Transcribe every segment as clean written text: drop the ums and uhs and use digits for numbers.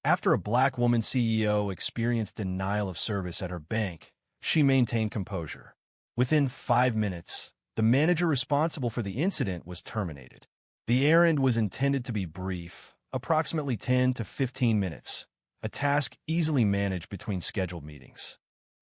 After a black woman CEO experienced denial of service at her bank, she maintained composure. Within 5 minutes, the manager responsible for the incident was terminated. The errand was intended to be brief, approximately 10 to 15 minutes, a task easily managed between scheduled meetings.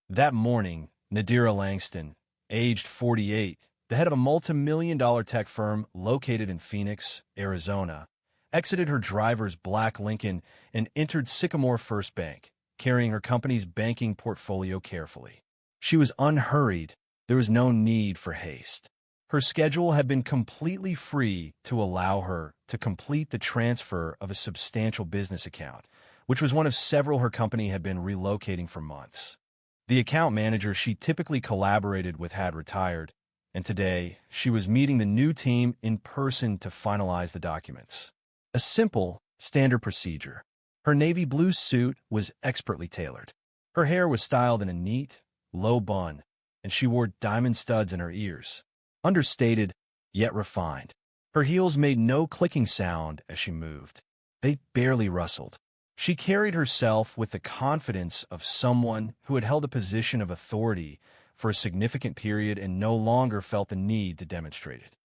That morning, Nadira Langston, aged 48, the head of a multi-million-dollar tech firm located in Phoenix, Arizona, exited her driver's black Lincoln and entered Sycamore First Bank, carrying her company's banking portfolio carefully. She was unhurried. There was no need for haste. Her schedule had been completely free to allow her to complete the transfer of a substantial business account, which was one of several her company had been relocating for months. The account manager she typically collaborated with had retired, and today she was meeting the new team in person to finalize the documents. A simple, standard procedure. Her navy blue suit was expertly tailored. Her hair was styled in a neat, low bun, and she wore diamond studs in her ears. Understated, yet refined. Her heels made no clicking sound as she moved. They barely rustled. She carried herself with the confidence of someone who had held a position of authority for a significant period and no longer felt the need to demonstrate it.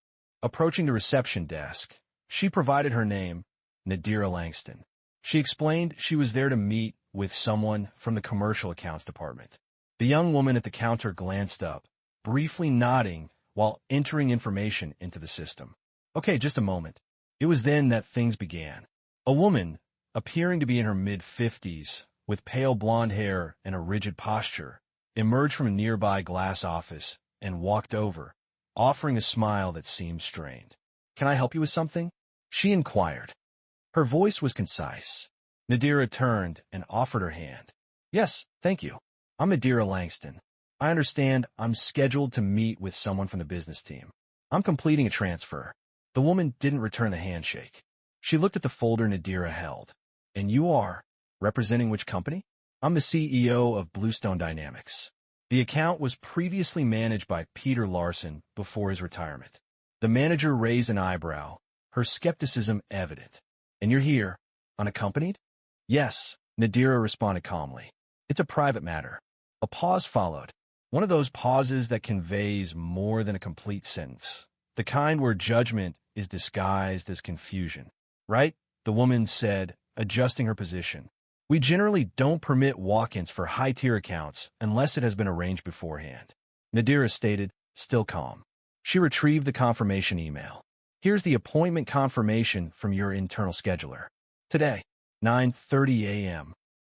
Approaching the reception desk, she provided her name, Nadira Langston. She explained she was there to meet with someone from the commercial accounts department. The young woman at the counter glanced up, briefly nodding while entering information into the system. Okay, just a moment. It was then that things began. A woman, appearing to be in her mid-50s, with pale blonde hair and a rigid posture, emerged from a nearby glass office and walked over, offering a smile that seemed strained. "Can I help you with something?" she inquired. Her voice was concise. Nadira turned and offered her hand. "Yes, thank you. I'm Nadira Langston. I understand I'm scheduled to meet with someone from the business team. I'm completing a transfer." The woman didn't return the handshake. She looked at the folder Nadira held. "And you are representing which company?" "I'm the CEO of Bluestone Dynamics." The account was previously managed by Peter Larson before his retirement. The manager raised an eyebrow, her skepticism evident. "And you're here, unaccompanied?" "Yes," Nadira responded calmly. "It's a private matter." A pause followed, one of those pauses that conveys more than a complete sentence, the kind where judgment is disguised as confusion. "Right?" the woman said, adjusting her position. "We generally don't permit walk-ins for high-tier accounts unless it has been arranged beforehand." Nadira stated, still calm. She retrieved the confirmation email. "Here's the appointment confirmation from your internal scheduler. Today, 9:30 a.m.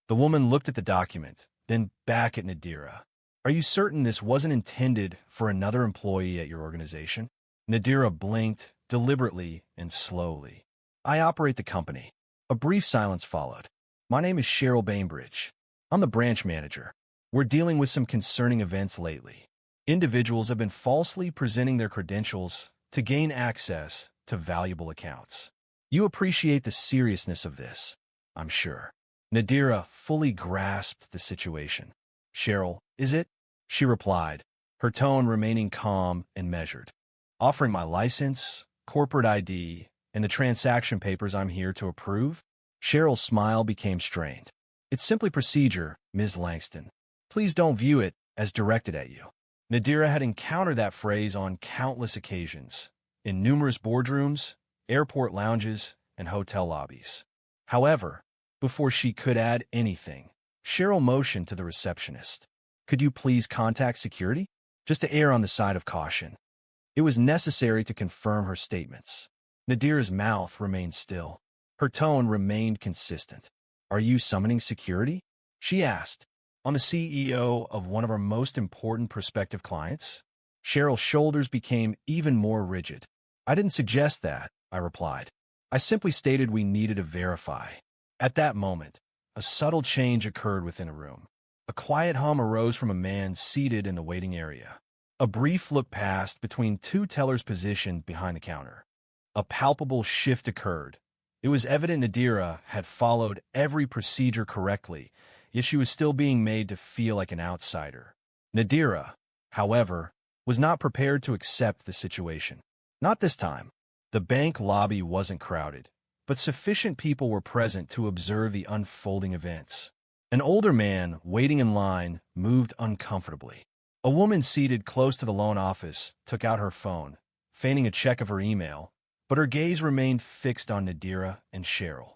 The woman looked at the document, then back at Nadira. "Are you certain this wasn't intended for another employee at your organization?" Nadira blinked, deliberately and slowly. "I operate the company." A brief silence followed. "My name is Cheryl Bainbridge. I'm the branch manager. We're dealing with some concerning events lately. Individuals have been falsely presenting their credentials to gain access to valuable accounts. You appreciate the seriousness of this, I'm sure." Nadira fully grasped the situation. "Cheryl, is it?" she replied, her tone remaining calm and measured. "Offering my license, corporate ID, and the transaction papers I'm here to approve?" Cheryl's smile became strained. "It's simply procedure, Ms. Langston. Please don't view it as directed at you." Nadira had encountered that phrase on countless occasions, in numerous boardrooms, airport lounges, and hotel lobbies. However, before she could add anything, Cheryl motioned to the receptionist. "Could you please contact security?" Just to err on the side of caution. It was necessary to confirm her statements. Nadira's mouth remained still. Her tone remained consistent. "Are you summoning security?" she asked. "On the CEO of one of our most important prospective clients?" Cheryl's shoulders became even more rigid. "I didn't suggest that," I replied. "I simply stated we needed to verify." At that moment, a subtle change occurred within the room. A quiet hum arose from a man seated in the waiting area. A brief look passed between two tellers positioned behind the counter. A palpable shift occurred. It was evident Nadira had followed every procedure correctly, yet she was still being made to feel like an outsider. Nadira, however, was not prepared to accept the situation. Not this time. The bank lobby wasn't crowded. but sufficient people were present to observe the unfolding events. An older man, waiting in line, moved uncomfortably. A woman seated close to the loan office took out her phone, feigning a check of her email, but her gaze remained fixed on Nadira and Cheryl.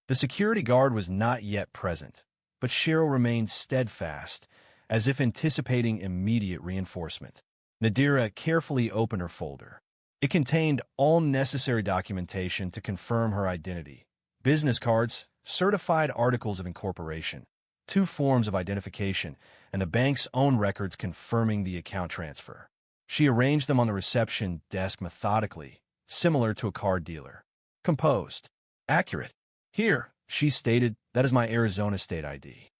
The security guard was not yet present, but Cheryl remained steadfast, as if anticipating immediate reinforcement. Nadira carefully opened her folder. It contained all necessary documentation to confirm her identity: business cards, certified articles of incorporation, 2 forms of identification, and the bank's own records confirming the account transfer. She arranged them on the reception desk methodically, similar to a card dealer. Composed. Accurate. Here, she stated, that is my Arizona state ID.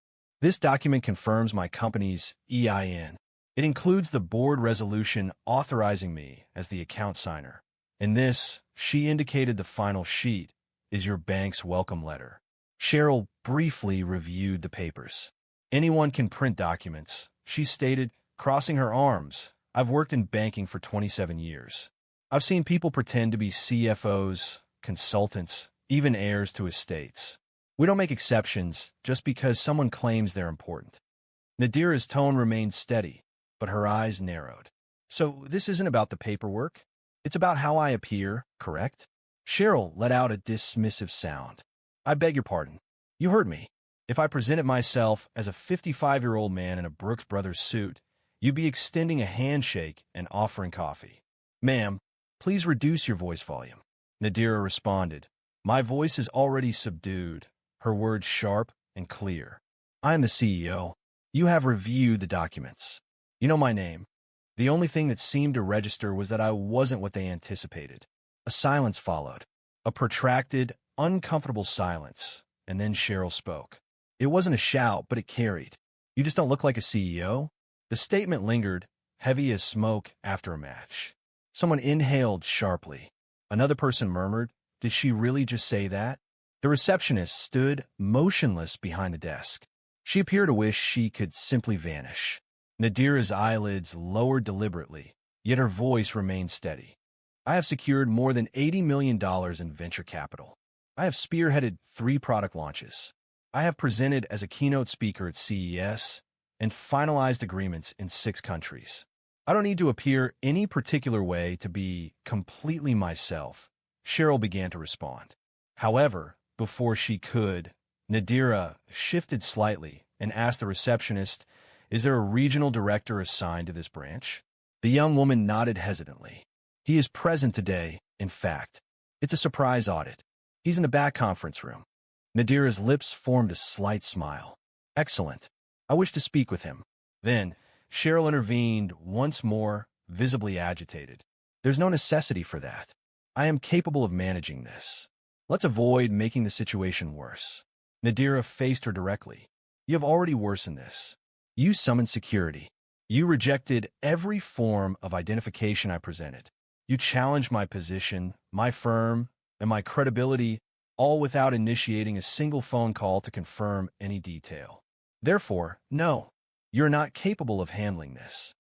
This document confirms my company's EIN. It includes the board resolution authorizing me as the account signer. In this, she indicated the final sheet, is your bank's welcome letter. Cheryl briefly reviewed the papers. Anyone can print documents, she stated, crossing her arms. I've worked in banking for 27 years. I've seen people pretend to be CFOs, consultants, even heirs to estates. We don't make exceptions just because someone claims they're important. Nadira's tone remained steady, but her eyes narrowed. So this isn't about the paperwork. It's about how I appear, correct? Cheryl let out a dismissive sound. I beg your pardon. You heard me. If I presented myself as a 55-year-old man in a Brooks Brothers suit, you'd be extending a handshake and offering coffee. Ma'am, please reduce your voice volume. Nadira responded. My voice is already subdued, her words sharp and clear. I am the CEO. You have reviewed the documents. You know my name. The only thing that seemed to register was that I wasn't what they anticipated. A silence followed. A protracted, uncomfortable silence, and then Cheryl spoke. It wasn't a shout, but it carried. You just don't look like a CEO? The statement lingered, heavy as smoke after a match. Someone inhaled sharply. Another person murmured, did she really just say that? The receptionist stood motionless behind the desk. She appeared to wish she could simply vanish. Nadira's eyelids lowered deliberately, yet her voice remained steady. I have secured more than $80 million in venture capital. I have spearheaded 3 product launches. I have presented as a keynote speaker at CES and finalized agreements in 6 countries. I don't need to appear any particular way to be completely myself. Cheryl began to respond. However, before she could, Nadira shifted slightly and asked the receptionist, is there a regional director assigned to this branch? The young woman nodded hesitantly. He is present today, in fact. It's a surprise audit. He's in the back conference room. Nadira's lips formed a slight smile. Excellent. I wish to speak with him. Then, Cheryl intervened once more, visibly agitated. There's no necessity for that. I am capable of managing this. Let's avoid making the situation worse. Nadira faced her directly. You have already worsened this. You summoned security. You rejected every form of identification I presented. You challenged my position, my firm, and my credibility, all without initiating a single phone call to confirm any detail. Therefore, no, you're not capable of handling this.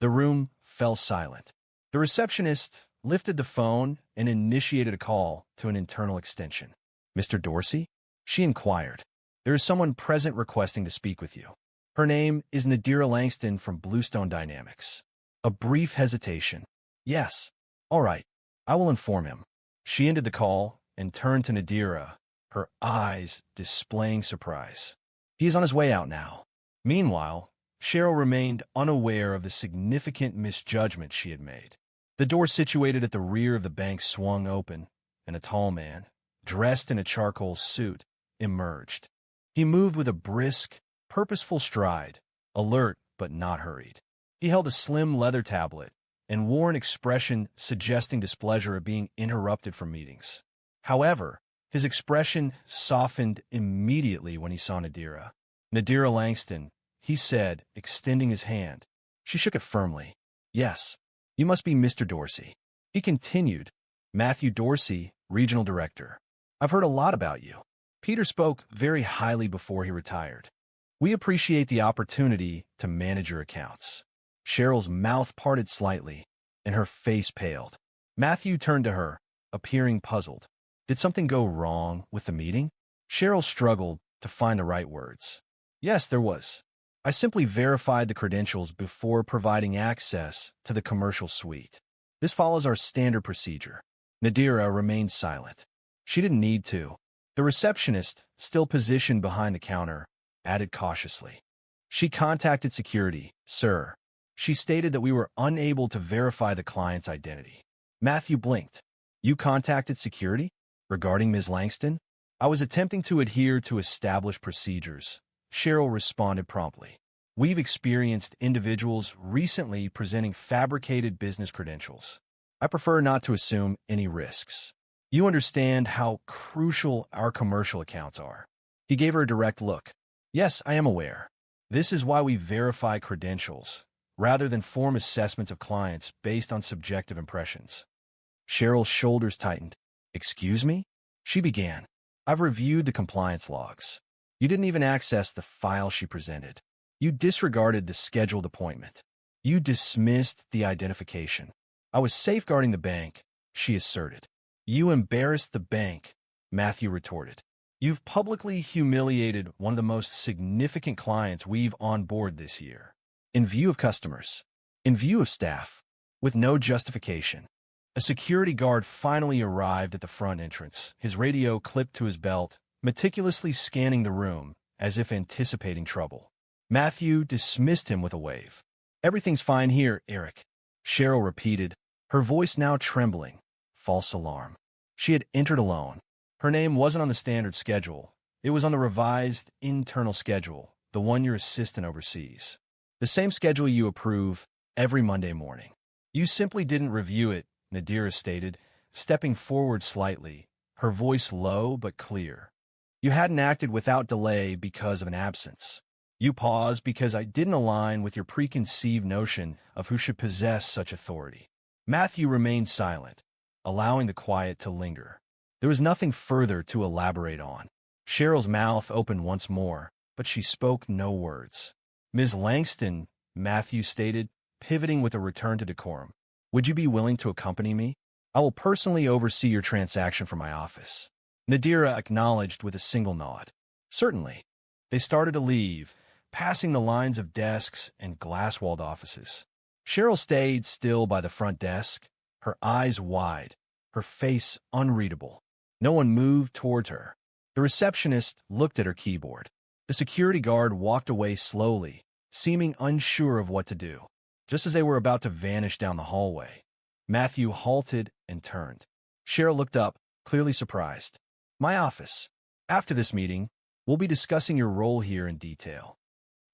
The room fell silent. The receptionist lifted the phone and initiated a call to an internal extension. Mr. Dorsey? She inquired. There is someone present requesting to speak with you. Her name is Nadira Langston from Bluestone Dynamics. A brief hesitation. Yes. All right. I will inform him. She ended the call and turned to Nadira, her eyes displaying surprise. He is on his way out now. Meanwhile, Cheryl remained unaware of the significant misjudgment she had made. The door situated at the rear of the bank swung open, and a tall man, dressed in a charcoal suit, emerged. He moved with a brisk, purposeful stride, alert but not hurried. He held a slim leather tablet and wore an expression suggesting displeasure at being interrupted from meetings. However, his expression softened immediately when he saw Nadira. Nadira Langston, he said, extending his hand. She shook it firmly. Yes, you must be Mr. Dorsey. He continued, Matthew Dorsey, Regional Director. I've heard a lot about you. Peter spoke very highly before he retired. We appreciate the opportunity to manage your accounts. Cheryl's mouth parted slightly, and her face paled. Matthew turned to her, appearing puzzled. Did something go wrong with the meeting? Cheryl struggled to find the right words. Yes, there was. I simply verified the credentials before providing access to the commercial suite. This follows our standard procedure. Nadira remained silent. She didn't need to. The receptionist, still positioned behind the counter, added cautiously. She contacted security, sir. She stated that we were unable to verify the client's identity. Matthew blinked. You contacted security? Regarding Ms. Langston? I was attempting to adhere to established procedures. Cheryl responded promptly. We've experienced individuals recently presenting fabricated business credentials. I prefer not to assume any risks. You understand how crucial our commercial accounts are. He gave her a direct look. Yes, I am aware. This is why we verify credentials, rather than form assessments of clients based on subjective impressions. Cheryl's shoulders tightened. Excuse me? She began. I've reviewed the compliance logs. You didn't even access the file she presented. You disregarded the scheduled appointment. You dismissed the identification. I was safeguarding the bank, she asserted. You embarrassed the bank, Matthew retorted. You've publicly humiliated one of the most significant clients we've onboarded this year. In view of customers, in view of staff, with no justification. A security guard finally arrived at the front entrance, his radio clipped to his belt, meticulously scanning the room, as if anticipating trouble. Matthew dismissed him with a wave. Everything's fine here, Eric, Cheryl repeated, her voice now trembling. False alarm. She had entered alone. Her name wasn't on the standard schedule. It was on the revised internal schedule, the one your assistant oversees. The same schedule you approve every Monday morning. You simply didn't review it, Nadira stated, stepping forward slightly, her voice low but clear. You hadn't acted without delay because of an absence. You paused because I didn't align with your preconceived notion of who should possess such authority. Matthew remained silent, allowing the quiet to linger. There was nothing further to elaborate on. Cheryl's mouth opened once more, but she spoke no words. Ms. Langston, Matthew stated, pivoting with a return to decorum. Would you be willing to accompany me? I will personally oversee your transaction from my office. Nadira acknowledged with a single nod. Certainly. They started to leave, passing the lines of desks and glass-walled offices. Cheryl stayed still by the front desk, her eyes wide, her face unreadable. No one moved towards her. The receptionist looked at her keyboard. The security guard walked away slowly, seeming unsure of what to do. Just as they were about to vanish down the hallway, Matthew halted and turned. Cheryl looked up, clearly surprised. My office. After this meeting, we'll be discussing your role here in detail.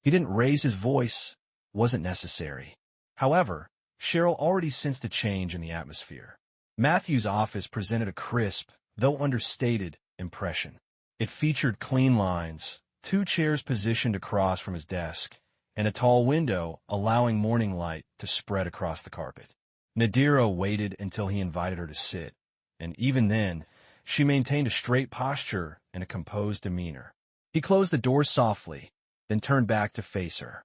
He didn't raise his voice. Wasn't necessary. However, Cheryl already sensed a change in the atmosphere. Matthew's office presented a crisp, though understated, impression. It featured clean lines, 2 chairs positioned across from his desk, and a tall window allowing morning light to spread across the carpet. Nadira waited until he invited her to sit, and even then, she maintained a straight posture and a composed demeanor. He closed the door softly, then turned back to face her.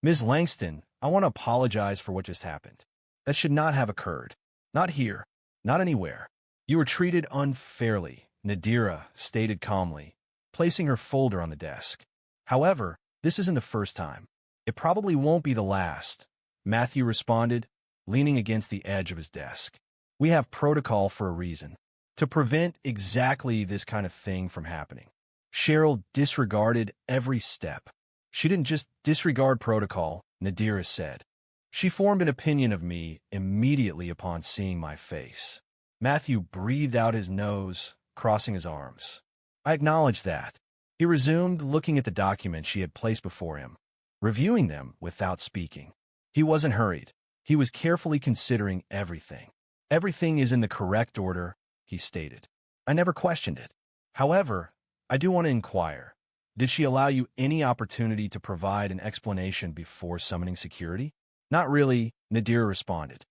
Ms. Langston, I want to apologize for what just happened. That should not have occurred. Not here. Not anywhere. You were treated unfairly, Nadira stated calmly, placing her folder on the desk. However, this isn't the first time. It probably won't be the last, Matthew responded, leaning against the edge of his desk. We have protocol for a reason, to prevent exactly this kind of thing from happening. Cheryl disregarded every step. She didn't just disregard protocol, Nadira said. She formed an opinion of me immediately upon seeing my face. Matthew breathed out his nose, crossing his arms. I acknowledge that. He resumed looking at the documents she had placed before him, reviewing them without speaking. He wasn't hurried. He was carefully considering everything. Everything is in the correct order, he stated. I never questioned it. However, I do want to inquire. Did she allow you any opportunity to provide an explanation before summoning security? Not really, Nadira responded.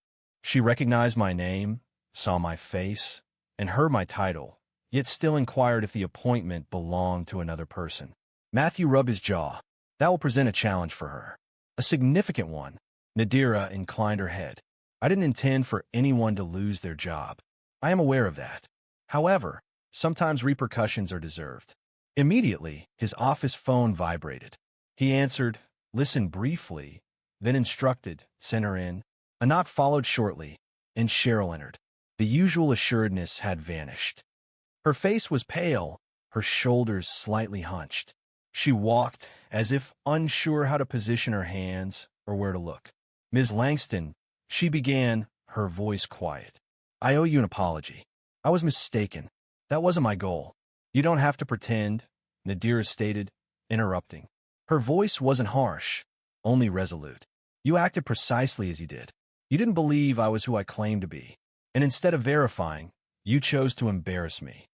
She recognized my name, saw my face, and heard my title, yet still inquired if the appointment belonged to another person. Matthew rubbed his jaw. That will present a challenge for her. A significant one. Nadira inclined her head. I didn't intend for anyone to lose their job. I am aware of that. However, Sometimes repercussions are deserved. Immediately, his office phone vibrated. He answered, listened briefly, then instructed, send her in. A knock followed shortly, and Cheryl entered. The usual assuredness had vanished. Her face was pale, her shoulders slightly hunched. She walked as if unsure how to position her hands or where to look. Ms. Langston, she began, her voice quiet. I owe you an apology. I was mistaken. That wasn't my goal. You don't have to pretend, Nadira stated, interrupting. Her voice wasn't harsh, only resolute. You acted precisely as you did. You didn't believe I was who I claimed to be. And instead of verifying, you chose to embarrass me.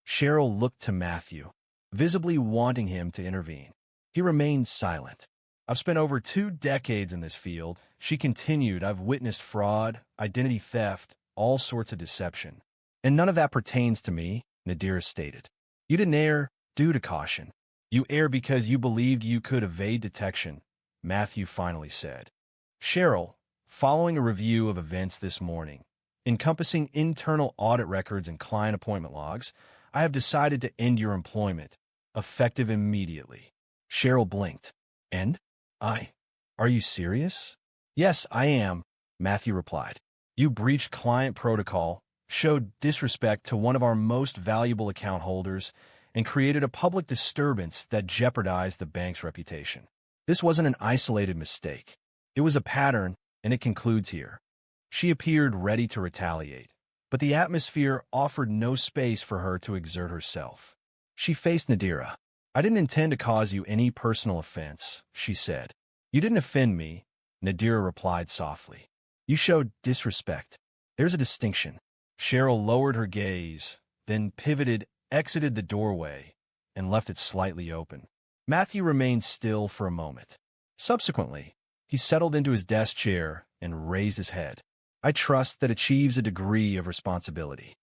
Cheryl looked to Matthew, visibly wanting him to intervene. He remained silent. I've spent over 2 decades in this field. She continued, I've witnessed fraud, identity theft, all sorts of deception. And none of that pertains to me, Nadira stated. You didn't err due to caution. You err because you believed you could evade detection, Matthew finally said. Cheryl, following a review of events this morning, encompassing internal audit records and client appointment logs, I have decided to end your employment, effective immediately. Cheryl blinked. And? Are you serious? Yes, I am, Matthew replied. You breached client protocol, showed disrespect to one of our most valuable account holders, and created a public disturbance that jeopardized the bank's reputation. This wasn't an isolated mistake. It was a pattern, and it concludes here. She appeared ready to retaliate, but the atmosphere offered no space for her to exert herself. She faced Nadira. I didn't intend to cause you any personal offense, she said. You didn't offend me, Nadira replied softly. You showed disrespect. There's a distinction. Cheryl lowered her gaze, then pivoted, exited the doorway, and left it slightly open. Matthew remained still for a moment. Subsequently, he settled into his desk chair and raised his head. I trust that achieves a degree of responsibility.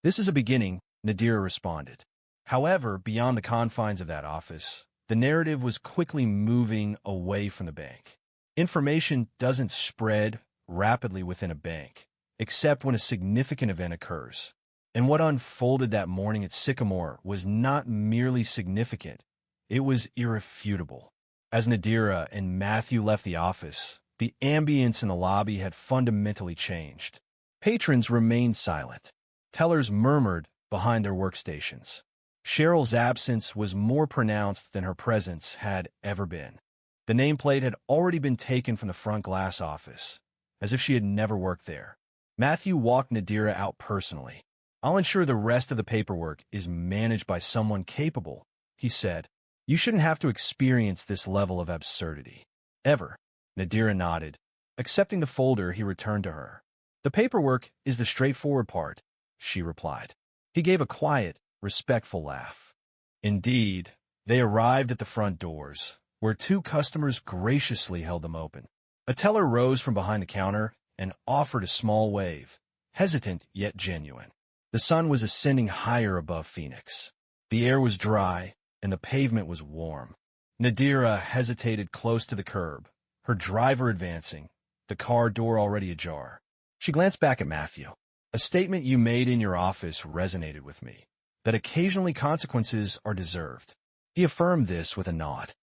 This is a beginning, Nadira responded. However, beyond the confines of that office, the narrative was quickly moving away from the bank. Information doesn't spread rapidly within a bank, except when a significant event occurs. And what unfolded that morning at Sycamore was not merely significant, it was irrefutable. As Nadira and Matthew left the office, the ambience in the lobby had fundamentally changed. Patrons remained silent. Tellers murmured behind their workstations. Cheryl's absence was more pronounced than her presence had ever been. The nameplate had already been taken from the front glass office, as if she had never worked there. Matthew walked Nadira out personally. I'll ensure the rest of the paperwork is managed by someone capable, he said. You shouldn't have to experience this level of absurdity. Ever. Nadira nodded. Accepting the folder, he returned to her. The paperwork is the straightforward part, she replied. He gave a quiet, respectful laugh. Indeed, they arrived at the front doors, where 2 customers graciously held them open. A teller rose from behind the counter and offered a small wave, hesitant yet genuine. The sun was ascending higher above Phoenix. The air was dry, and the pavement was warm. Nadira hesitated close to the curb, her driver advancing, the car door already ajar. She glanced back at Matthew. A statement you made in your office resonated with me, that occasionally consequences are deserved. He affirmed this with a nod.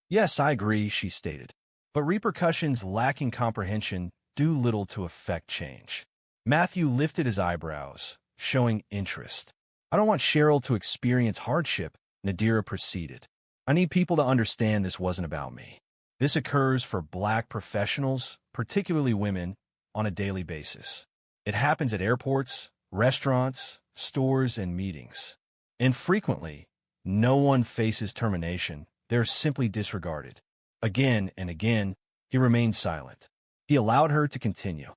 Yes, I agree, she stated. But repercussions lacking comprehension do little to affect change. Matthew lifted his eyebrows, showing interest. I don't want Cheryl to experience hardship, Nadira proceeded. I need people to understand this wasn't about me. This occurs for Black professionals, particularly women, on a daily basis. It happens at airports, restaurants, stores, and meetings. And frequently, no one faces termination. They're simply disregarded. Again and again, he remained silent. He allowed her to continue.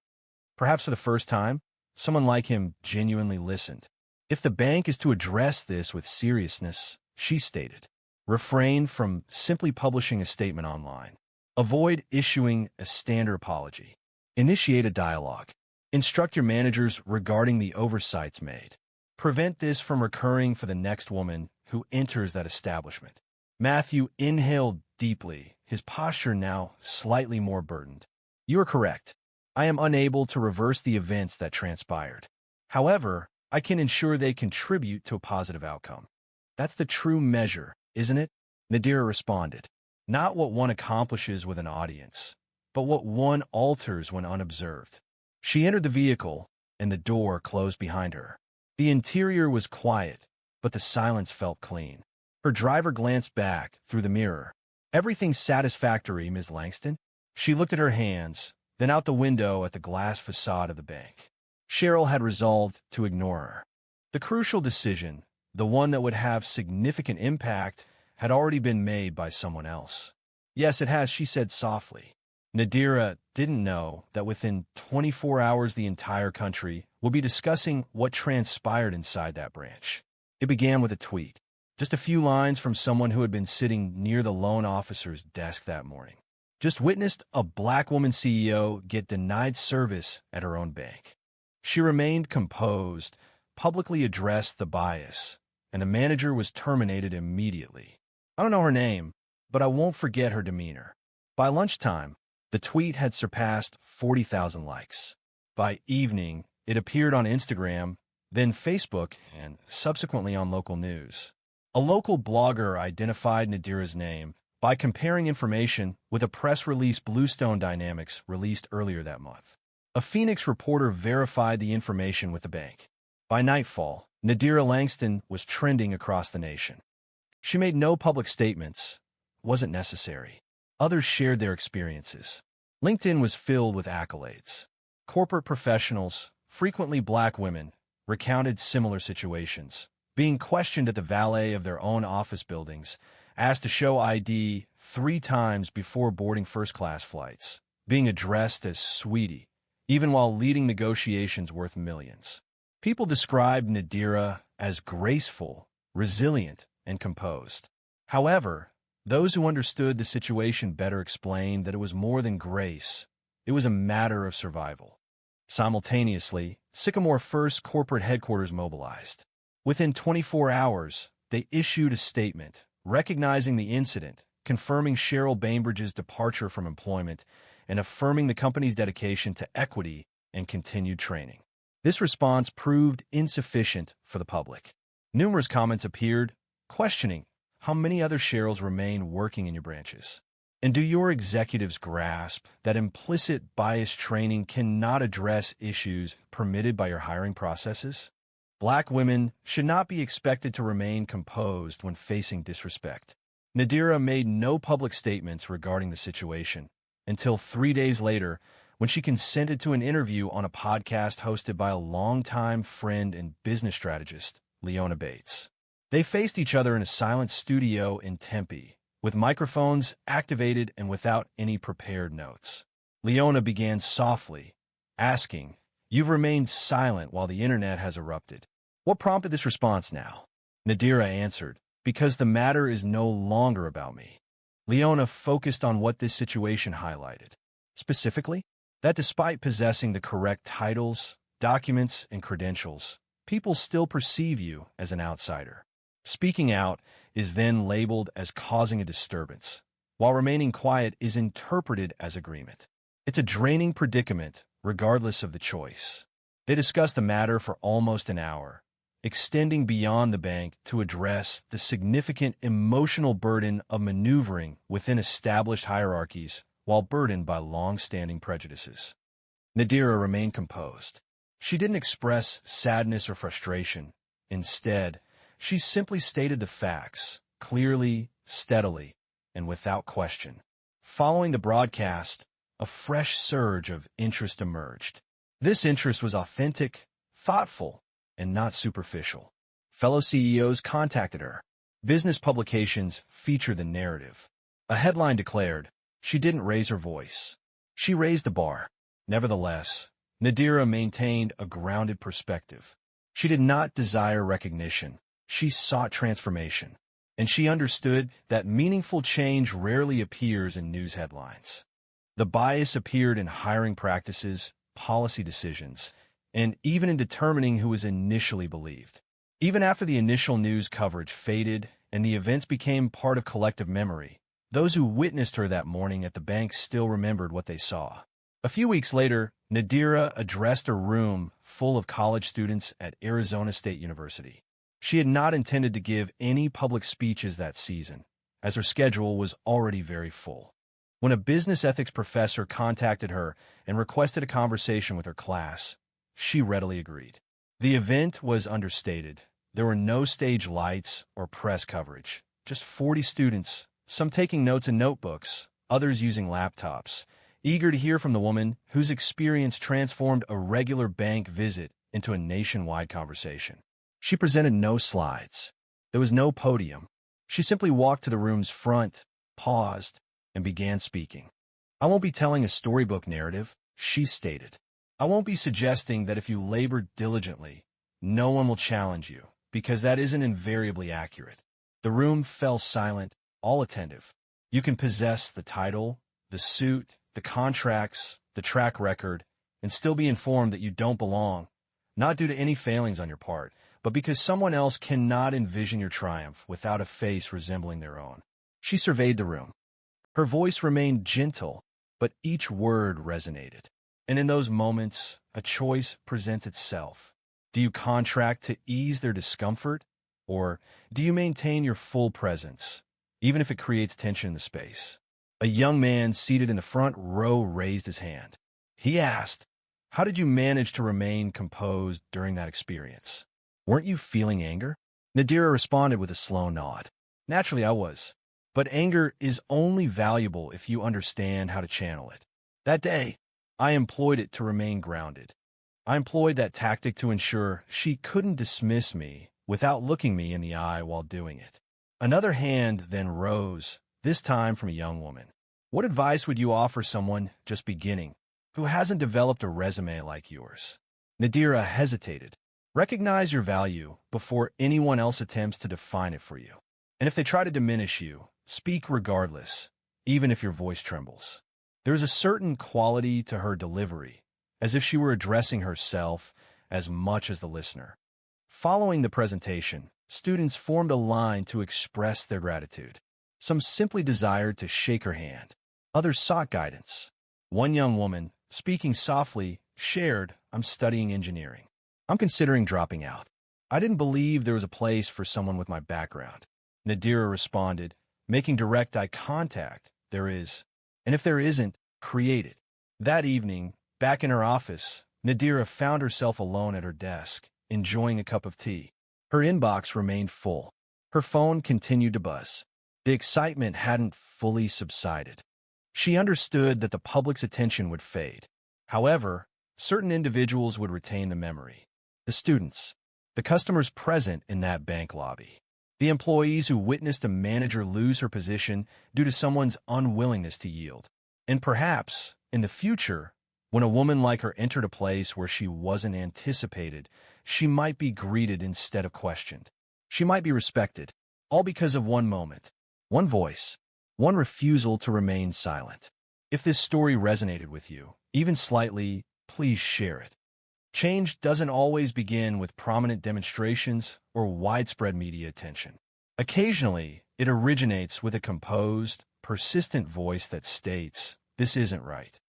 Perhaps for the first time, someone like him genuinely listened. If the bank is to address this with seriousness, she stated, refrain from simply publishing a statement online. Avoid issuing a standard apology. Initiate a dialogue. Instruct your managers regarding the oversights made. Prevent this from recurring for the next woman who enters that establishment. Matthew inhaled deeply, his posture now slightly more burdened. You are correct. I am unable to reverse the events that transpired. However, I can ensure they contribute to a positive outcome. That's the true measure, isn't it? Nadira responded. Not what one accomplishes with an audience, but what one alters when unobserved. She entered the vehicle, and the door closed behind her. The interior was quiet, but the silence felt clean. Her driver glanced back through the mirror. Everything satisfactory, Ms. Langston? She looked at her hands, then out the window at the glass facade of the bank. Cheryl had resolved to ignore her. The crucial decision, the one that would have significant impact, had already been made by someone else. Yes, it has, she said softly. Nadira didn't know that within 24 hours the entire country would be discussing what transpired inside that branch. It began with a tweet, just a few lines from someone who had been sitting near the loan officer's desk that morning. Just witnessed a black woman CEO get denied service at her own bank. She remained composed, publicly addressed the bias, and the manager was terminated immediately. I don't know her name, but I won't forget her demeanor. By lunchtime, the tweet had surpassed 40,000 likes. By evening, it appeared on Instagram, then Facebook, and subsequently on local news. A local blogger identified Nadira's name by comparing information with a press release Bluestone Dynamics released earlier that month. A Phoenix reporter verified the information with the bank. By nightfall, Nadira Langston was trending across the nation. She made no public statements. Wasn't necessary. Others shared their experiences. LinkedIn was filled with accolades. Corporate professionals, frequently black women, recounted similar situations, being questioned at the valet of their own office buildings, asked to show ID 3 times before boarding first-class flights, being addressed as sweetie, even while leading negotiations worth millions. People described Nadira as graceful, resilient, and composed. However, those who understood the situation better explained that it was more than grace. It was a matter of survival. Simultaneously, Sycamore First corporate headquarters mobilized. Within 24 hours, they issued a statement recognizing the incident, confirming Cheryl Bainbridge's departure from employment, and affirming the company's dedication to equity and continued training. This response proved insufficient for the public. Numerous comments appeared, questioning how many other Cheryls remain working in your branches. And do your executives grasp that implicit bias training cannot address issues permitted by your hiring processes? Black women should not be expected to remain composed when facing disrespect. Nadira made no public statements regarding the situation until 3 days later when she consented to an interview on a podcast hosted by a longtime friend and business strategist, Leona Bates. They faced each other in a silent studio in Tempe, with microphones activated and without any prepared notes. Leona began softly, asking, "You've remained silent while the internet has erupted. What prompted this response now?" Nadira answered, "Because the matter is no longer about me." Leona focused on what this situation highlighted. Specifically, that despite possessing the correct titles, documents, and credentials, people still perceive you as an outsider. Speaking out is then labeled as causing a disturbance, while remaining quiet is interpreted as agreement. It's a draining predicament, regardless of the choice. They discussed the matter for almost an hour, extending beyond the bank to address the significant emotional burden of maneuvering within established hierarchies while burdened by long-standing prejudices. Nadira remained composed. She didn't express sadness or frustration. Instead, she simply stated the facts, clearly, steadily, and without question. Following the broadcast, a fresh surge of interest emerged. This interest was authentic, thoughtful, and not superficial. Fellow CEOs contacted her. Business publications featured the narrative. A headline declared, "She didn't raise her voice. She raised the bar." Nevertheless, Nadira maintained a grounded perspective. She did not desire recognition. She sought transformation. And she understood that meaningful change rarely appears in news headlines. The bias appeared in hiring practices, policy decisions, and even in determining who was initially believed. Even after the initial news coverage faded and the events became part of collective memory, those who witnessed her that morning at the bank still remembered what they saw. A few weeks later, Nadira addressed a room full of college students at Arizona State University. She had not intended to give any public speeches that season, as her schedule was already very full. When a business ethics professor contacted her and requested a conversation with her class, she readily agreed. The event was understated. There were no stage lights or press coverage, just 40 students, some taking notes in notebooks, others using laptops, eager to hear from the woman whose experience transformed a regular bank visit into a nationwide conversation. She presented no slides. There was no podium. She simply walked to the room's front, paused, and began speaking. "I won't be telling a storybook narrative," she stated. "I won't be suggesting that if you labor diligently, no one will challenge you, because that isn't invariably accurate." The room fell silent, all attentive. You can possess the title, the suit, the contracts, the track record, and still be informed that you don't belong, not due to any failings on your part, but because someone else cannot envision your triumph without a face resembling their own. She surveyed the room. Her voice remained gentle, but each word resonated. And in those moments, a choice presents itself. Do you contract to ease their discomfort, or do you maintain your full presence, even if it creates tension in the space? A young man seated in the front row raised his hand. He asked, "How did you manage to remain composed during that experience? Weren't you feeling anger?" Nadira responded with a slow nod. "Naturally, I was. But anger is only valuable if you understand how to channel it. That day, I employed it to remain grounded. I employed that tactic to ensure she couldn't dismiss me without looking me in the eye while doing it." Another hand then rose, this time from a young woman. "What advice would you offer someone just beginning, who hasn't developed a resume like yours?" Nadira hesitated. "Recognize your value before anyone else attempts to define it for you. And if they try to diminish you, speak regardless, even if your voice trembles." There is a certain quality to her delivery, as if she were addressing herself as much as the listener. Following the presentation, students formed a line to express their gratitude. Some simply desired to shake her hand. Others sought guidance. One young woman, speaking softly, shared, "I'm studying engineering. I'm considering dropping out. I didn't believe there was a place for someone with my background." Nadira responded, making direct eye contact, "There is. And if there isn't, create it." That evening, back in her office, Nadira found herself alone at her desk, enjoying a cup of tea. Her inbox remained full. Her phone continued to buzz. The excitement hadn't fully subsided. She understood that the public's attention would fade. However, certain individuals would retain the memory. The students, the customers present in that bank lobby, the employees who witnessed a manager lose her position due to someone's unwillingness to yield. And perhaps, in the future, when a woman like her entered a place where she wasn't anticipated, she might be greeted instead of questioned. She might be respected, all because of one moment, one voice, one refusal to remain silent. If this story resonated with you, even slightly, please share it. Change doesn't always begin with prominent demonstrations or widespread media attention. Occasionally, it originates with a composed, persistent voice that states, "This isn't right."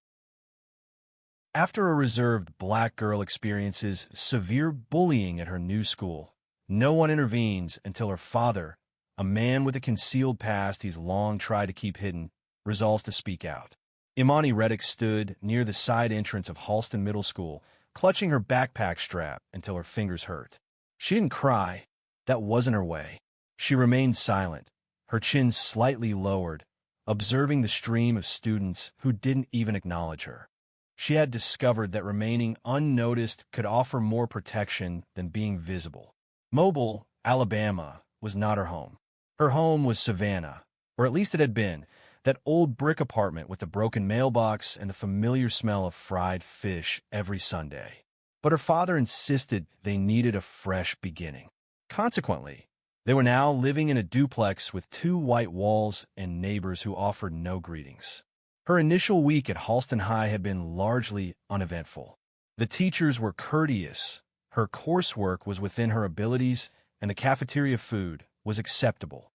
After a reserved black girl experiences severe bullying at her new school, no one intervenes until her father, a man with a concealed past he's long tried to keep hidden, resolves to speak out. Imani Reddick stood near the side entrance of Halston Middle School, clutching her backpack strap until her fingers hurt. She didn't cry. That wasn't her way. She remained silent, her chin slightly lowered, observing the stream of students who didn't even acknowledge her. She had discovered that remaining unnoticed could offer more protection than being visible. Mobile, Alabama, was not her home. Her home was Savannah, or at least it had been, that old brick apartment with the broken mailbox and the familiar smell of fried fish every Sunday. But her father insisted they needed a fresh beginning. Consequently, they were now living in a duplex with 2 white walls and neighbors who offered no greetings. Her initial week at Halston High had been largely uneventful. The teachers were courteous, her coursework was within her abilities, and the cafeteria food was acceptable.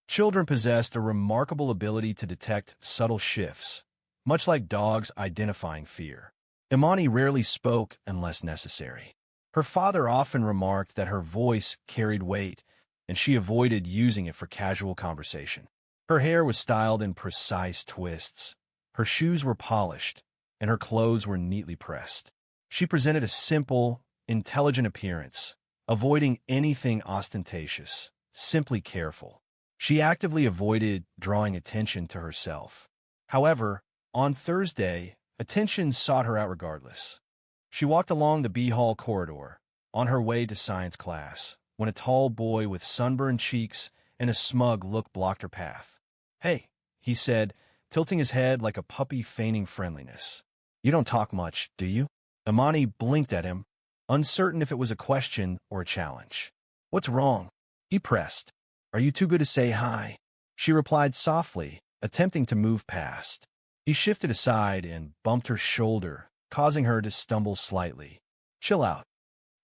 Children possessed a remarkable ability to detect subtle shifts. much like dogs identifying fear. Imani rarely spoke unless necessary. Her father often remarked that her voice carried weight, and she avoided using it for casual conversation. Her hair was styled in precise twists. Her shoes were polished, and her clothes were neatly pressed. She presented a simple, intelligent appearance, avoiding anything ostentatious, simply careful. She actively avoided drawing attention to herself. However, on Thursday, attention sought her out regardless. She walked along the B Hall corridor, on her way to science class, when a tall boy with sunburned cheeks and a smug look blocked her path. "Hey," he said, tilting his head like a puppy feigning friendliness. "You don't talk much, do you?" Imani blinked at him, uncertain if it was a question or a challenge. "What's wrong?" he pressed. "Are you too good to say hi?" She replied softly, attempting to move past. He shifted aside and bumped her shoulder, causing her to stumble slightly. "Chill out."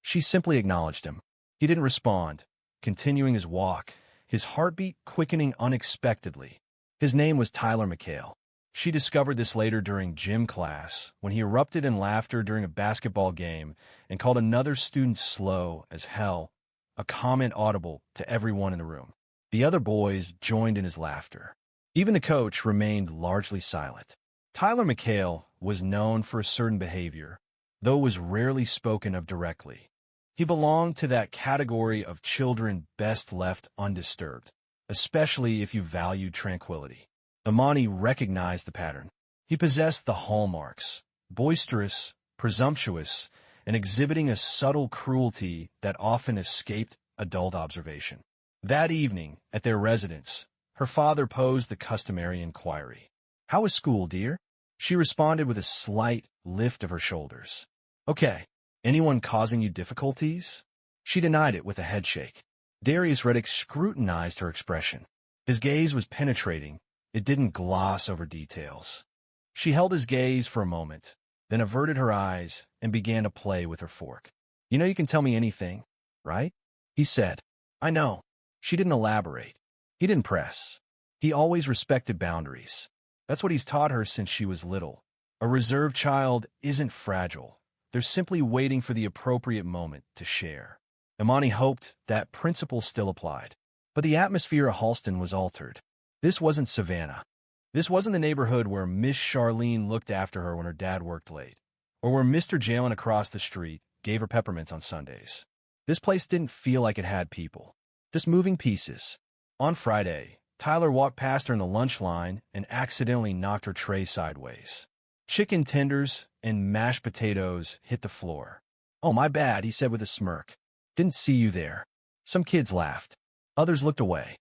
She simply acknowledged him. He didn't respond, continuing his walk, his heartbeat quickening unexpectedly. His name was Tyler McHale. She discovered this later during gym class, when he erupted in laughter during a basketball game and called another student slow as hell, a comment audible to everyone in the room. The other boys joined in his laughter. Even the coach remained largely silent. Tyler McHale was known for a certain behavior, though it was rarely spoken of directly. He belonged to that category of children best left undisturbed, especially if you valued tranquility. Imani recognized the pattern. He possessed the hallmarks: boisterous, presumptuous, and exhibiting a subtle cruelty that often escaped adult observation. That evening, at their residence, her father posed the customary inquiry. "How was school, dear?" She responded with a slight lift of her shoulders. "Okay. Anyone causing you difficulties?" She denied it with a headshake. Darius Reddick scrutinized her expression. His gaze was penetrating. It didn't gloss over details. She held his gaze for a moment, then averted her eyes and began to play with her fork. "You know you can tell me anything, right?" he said. "I know." She didn't elaborate. He didn't press. He always respected boundaries. That's what he's taught her since she was little. A reserved child isn't fragile. They're simply waiting for the appropriate moment to share. Imani hoped that principle still applied. But the atmosphere of Halston was altered. This wasn't Savannah. This wasn't the neighborhood where Miss Charlene looked after her when her dad worked late, or where Mr. Jalen across the street gave her peppermints on Sundays. This place didn't feel like it had people, just moving pieces. On Friday, Tyler walked past her in the lunch line and accidentally knocked her tray sideways. Chicken tenders and mashed potatoes hit the floor. "Oh, my bad," he said with a smirk. "Didn't see you there." Some kids laughed. Others looked away.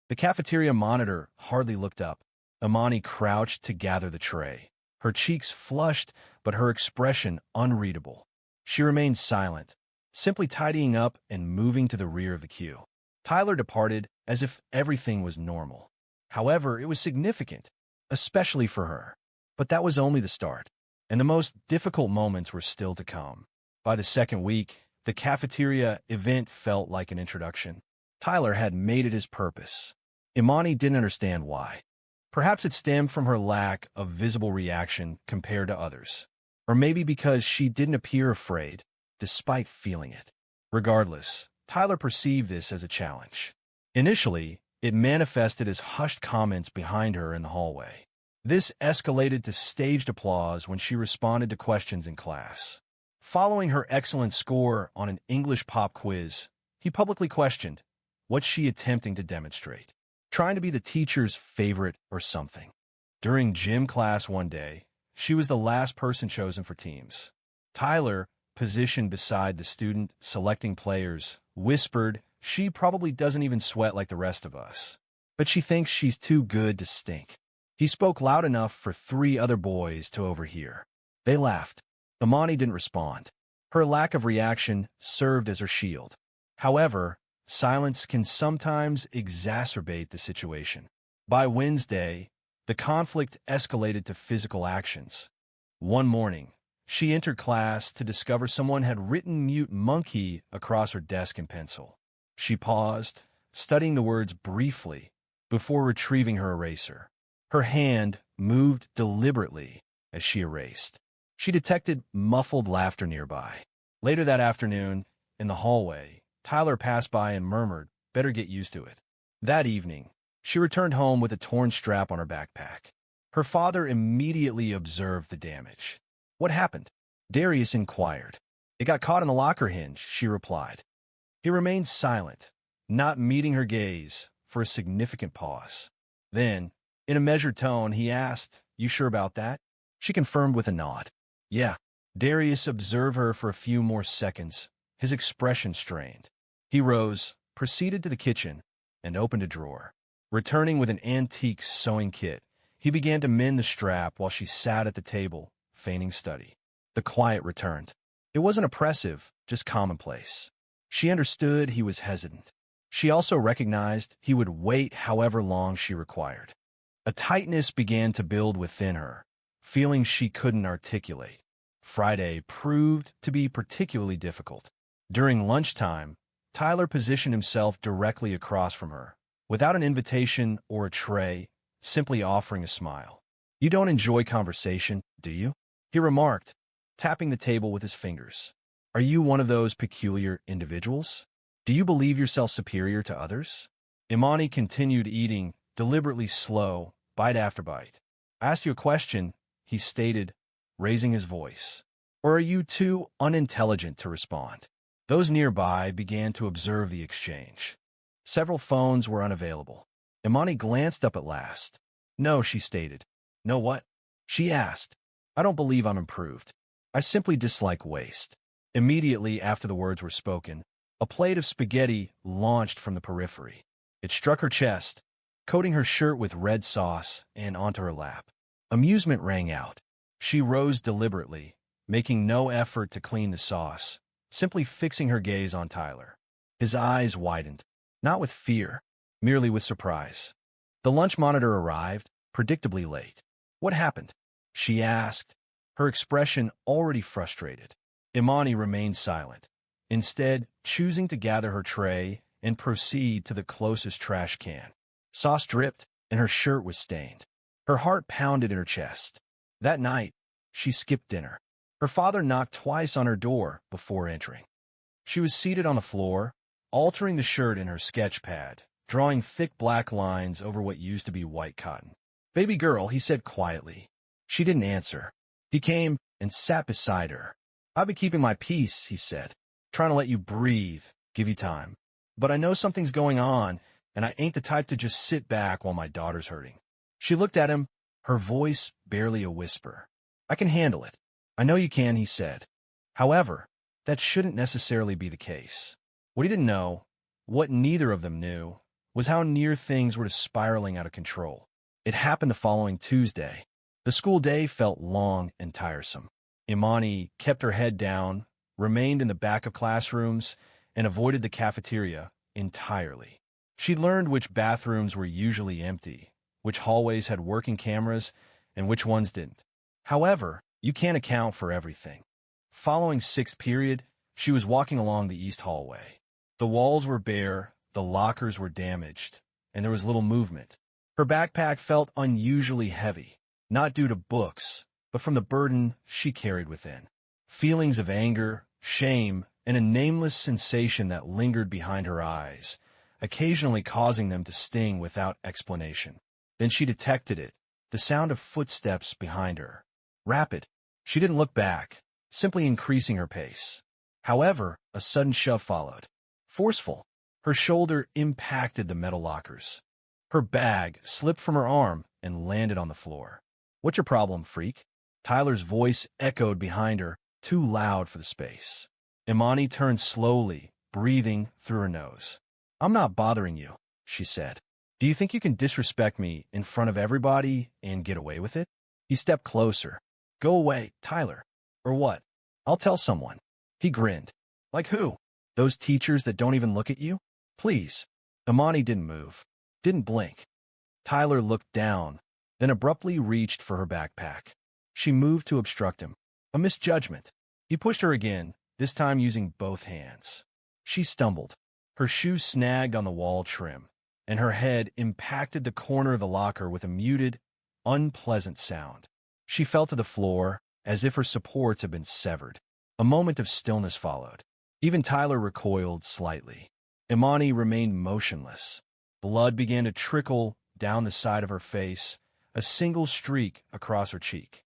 The cafeteria monitor hardly looked up. Imani crouched to gather the tray, her cheeks flushed but her expression unreadable. She remained silent, simply tidying up and moving to the rear of the queue. Tyler departed as if everything was normal. However, it was significant, especially for her. But that was only the start, and the most difficult moments were still to come. By the second week, the cafeteria event felt like an introduction. Tyler had made it his purpose. Imani didn't understand why. Perhaps it stemmed from her lack of visible reaction compared to others. Or maybe because she didn't appear afraid, despite feeling it. Regardless, Tyler perceived this as a challenge. Initially, it manifested as hushed comments behind her in the hallway. This escalated to staged applause when she responded to questions in class. Following her excellent score on an English pop quiz, he publicly questioned, what's she attempting to demonstrate? Trying to be the teacher's favorite or something. During gym class one day, she was the last person chosen for teams. Tyler, positioned beside the student selecting players, whispered, "She probably doesn't even sweat like the rest of us, but she thinks she's too good to stink." He spoke loud enough for 3 other boys to overhear. They laughed. Imani didn't respond. Her lack of reaction served as her shield. However, silence can sometimes exacerbate the situation. By Wednesday, the conflict escalated to physical actions. One morning, she entered class to discover someone had written "mute monkey" across her desk in pencil. She paused, studying the words briefly, before retrieving her eraser. Her hand, moved deliberately as she erased. She detected muffled laughter nearby. Later that afternoon, in the hallway, Tyler passed by and murmured, "Better get used to it." That evening, she returned home with a torn strap on her backpack. Her father immediately observed the damage. "What happened?" Darius inquired. "It got caught in the locker hinge," she replied. He remained silent, not meeting her gaze for a significant pause. Then, in a measured tone, he asked, "You sure about that?" She confirmed with a nod. "Yeah." Darius observed her for a few more seconds, his expression strained. He rose, proceeded to the kitchen, and opened a drawer. Returning with an antique sewing kit, he began to mend the strap while she sat at the table, feigning study. The quiet returned. It wasn't oppressive, just commonplace. She understood he was hesitant. She also recognized he would wait however long she required. A tightness began to build within her, feelings she couldn't articulate. Friday proved to be particularly difficult. During lunchtime, Tyler positioned himself directly across from her, without an invitation or a tray, simply offering a smile. "You don't enjoy conversation, do you?" he remarked, tapping the table with his fingers. "Are you one of those peculiar individuals? Do you believe yourself superior to others?" Imani continued eating, deliberately slow, bite after bite. "I asked you a question," he stated, raising his voice. "Or are you too unintelligent to respond?" Those nearby began to observe the exchange. Several phones were unavailable. Imani glanced up at last. "No," she stated. "No what?" She asked. "I don't believe I'm improved. I simply dislike waste." Immediately after the words were spoken, a plate of spaghetti launched from the periphery. It struck her chest, coating her shirt with red sauce and onto her lap. Amusement rang out. She rose deliberately, making no effort to clean the sauce, simply fixing her gaze on Tyler. His eyes widened, not with fear, merely with surprise. The lunch monitor arrived, predictably late. "What happened?" she asked, her expression already frustrated. Imani remained silent, instead choosing to gather her tray and proceed to the closest trash can. Sauce dripped, and her shirt was stained. Her heart pounded in her chest. That night, she skipped dinner. Her father knocked twice on her door before entering. She was seated on the floor, altering the shirt in her sketch pad, drawing thick black lines over what used to be white cotton. "Baby girl," he said quietly. She didn't answer. He came and sat beside her. "I've been keeping my peace," he said, "trying to let you breathe, give you time. But I know something's going on, and I ain't the type to just sit back while my daughter's hurting." She looked at him, her voice barely a whisper. "I can handle it." "I know you can," he said. However, that shouldn't necessarily be the case. What he didn't know, what neither of them knew, was how near things were to spiraling out of control. It happened the following Tuesday. The school day felt long and tiresome. Imani kept her head down, remained in the back of classrooms, and avoided the cafeteria entirely. She learned which bathrooms were usually empty, which hallways had working cameras, and which ones didn't. However, you can't account for everything. Following sixth period, she was walking along the east hallway. The walls were bare, the lockers were damaged, and there was little movement. Her backpack felt unusually heavy, not due to books, but from the burden she carried within. Feelings of anger, shame, and a nameless sensation that lingered behind her eyes, occasionally causing them to sting without explanation. Then she detected it, the sound of footsteps behind her. Rapid. She didn't look back, simply increasing her pace. However, a sudden shove followed. Forceful. Her shoulder impacted the metal lockers. Her bag slipped from her arm and landed on the floor. "What's your problem, freak?" Tyler's voice echoed behind her, too loud for the space. Imani turned slowly, breathing through her nose. "I'm not bothering you," she said. "Do you think you can disrespect me in front of everybody and get away with it?" He stepped closer. "Go away, Tyler. Or what? I'll tell someone." He grinned. "Like who? Those teachers that don't even look at you? Please." Imani didn't move, didn't blink. Tyler looked down, then abruptly reached for her backpack. She moved to obstruct him. A misjudgment. He pushed her again, this time using both hands. She stumbled. Her shoe snagged on the wall trim, and her head impacted the corner of the locker with a muted, unpleasant sound. She fell to the floor as if her supports had been severed. A moment of stillness followed. Even Tyler recoiled slightly. Imani remained motionless. Blood began to trickle down the side of her face, a single streak across her cheek.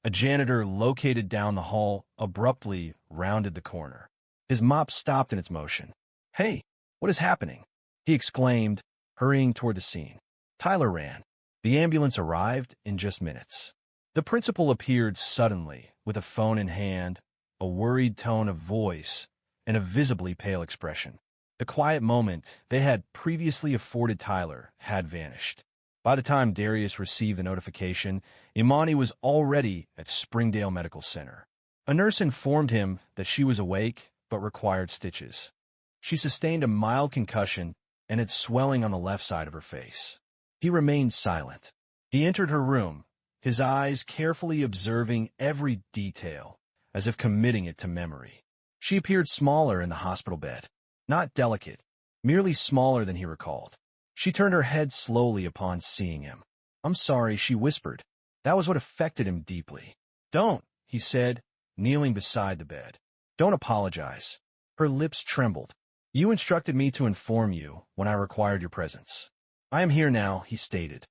A janitor located down the hall abruptly rounded the corner. His mop stopped in its motion. "Hey, what is happening?" he exclaimed, hurrying toward the scene. Tyler ran. The ambulance arrived in just minutes. The principal appeared suddenly, with a phone in hand, a worried tone of voice, and a visibly pale expression. The quiet moment they had previously afforded Tyler had vanished. By the time Darius received the notification, Imani was already at Springdale Medical Center. A nurse informed him that she was awake but required stitches. She sustained a mild concussion and had swelling on the left side of her face. He remained silent. He entered her room, his eyes carefully observing every detail, as if committing it to memory. She appeared smaller in the hospital bed. Not delicate, merely smaller than he recalled. She turned her head slowly upon seeing him. "I'm sorry," she whispered. That was what affected him deeply. "Don't," he said, kneeling beside the bed. "Don't apologize." Her lips trembled. "You instructed me to inform you when I required your presence. I am here now," he stated.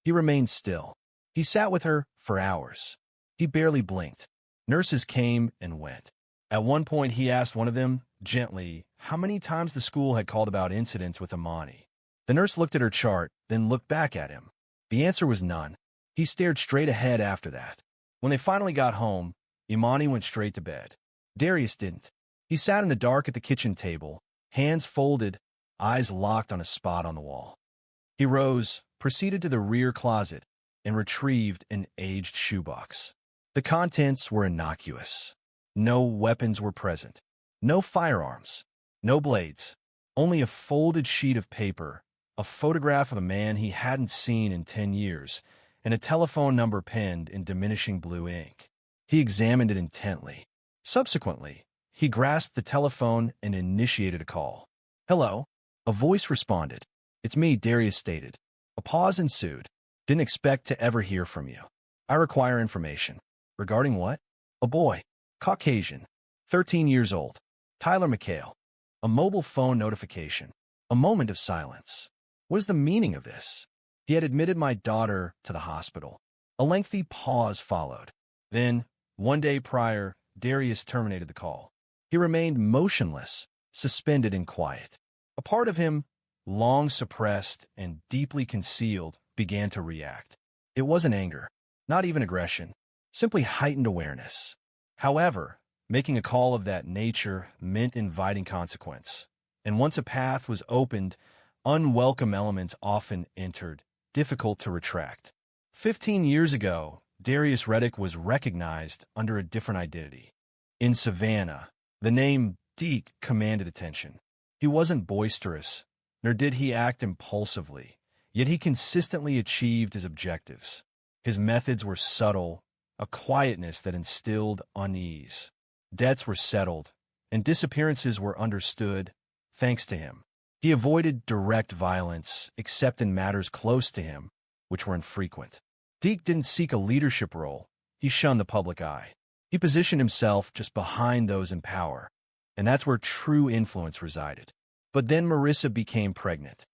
He remained still. He sat with her for hours. He barely blinked. Nurses came and went. At one point, he asked one of them, gently, how many times the school had called about incidents with Imani. The nurse looked at her chart, then looked back at him. The answer was none. He stared straight ahead after that. When they finally got home, Imani went straight to bed. Darius didn't. He sat in the dark at the kitchen table, hands folded, eyes locked on a spot on the wall. He rose, proceeded to the rear closet, and retrieved an aged shoebox. The contents were innocuous. No weapons were present. No firearms. No blades. Only a folded sheet of paper, a photograph of a man he hadn't seen in 10 years, and a telephone number penned in diminishing blue ink. He examined it intently. Subsequently, he grasped the telephone and initiated a call. "Hello?" A voice responded. "It's me," Darius stated. A pause ensued. "Didn't expect to ever hear from you. I require information." "Regarding what?" "A boy. Caucasian. 13 years old. Tyler McHale." A mobile phone notification. A moment of silence. What is the meaning of this? He had admitted my daughter to the hospital. A lengthy pause followed. Then, one day prior, Darius terminated the call. He remained motionless, suspended in quiet. A part of him, long suppressed and deeply concealed, began to react. It wasn't anger, not even aggression, simply heightened awareness. However, making a call of that nature meant inviting consequence. And once a path was opened, unwelcome elements often entered, difficult to retract. 15 years ago, Darius Reddick was recognized under a different identity. In Savannah, the name Deke commanded attention. He wasn't boisterous, nor did he act impulsively, yet he consistently achieved his objectives. His methods were subtle, a quietness that instilled unease. Debts were settled, and disappearances were understood, thanks to him. He avoided direct violence, except in matters close to him, which were infrequent. Deke didn't seek a leadership role. He shunned the public eye. He positioned himself just behind those in power, and that's where true influence resided. But then Marissa became pregnant.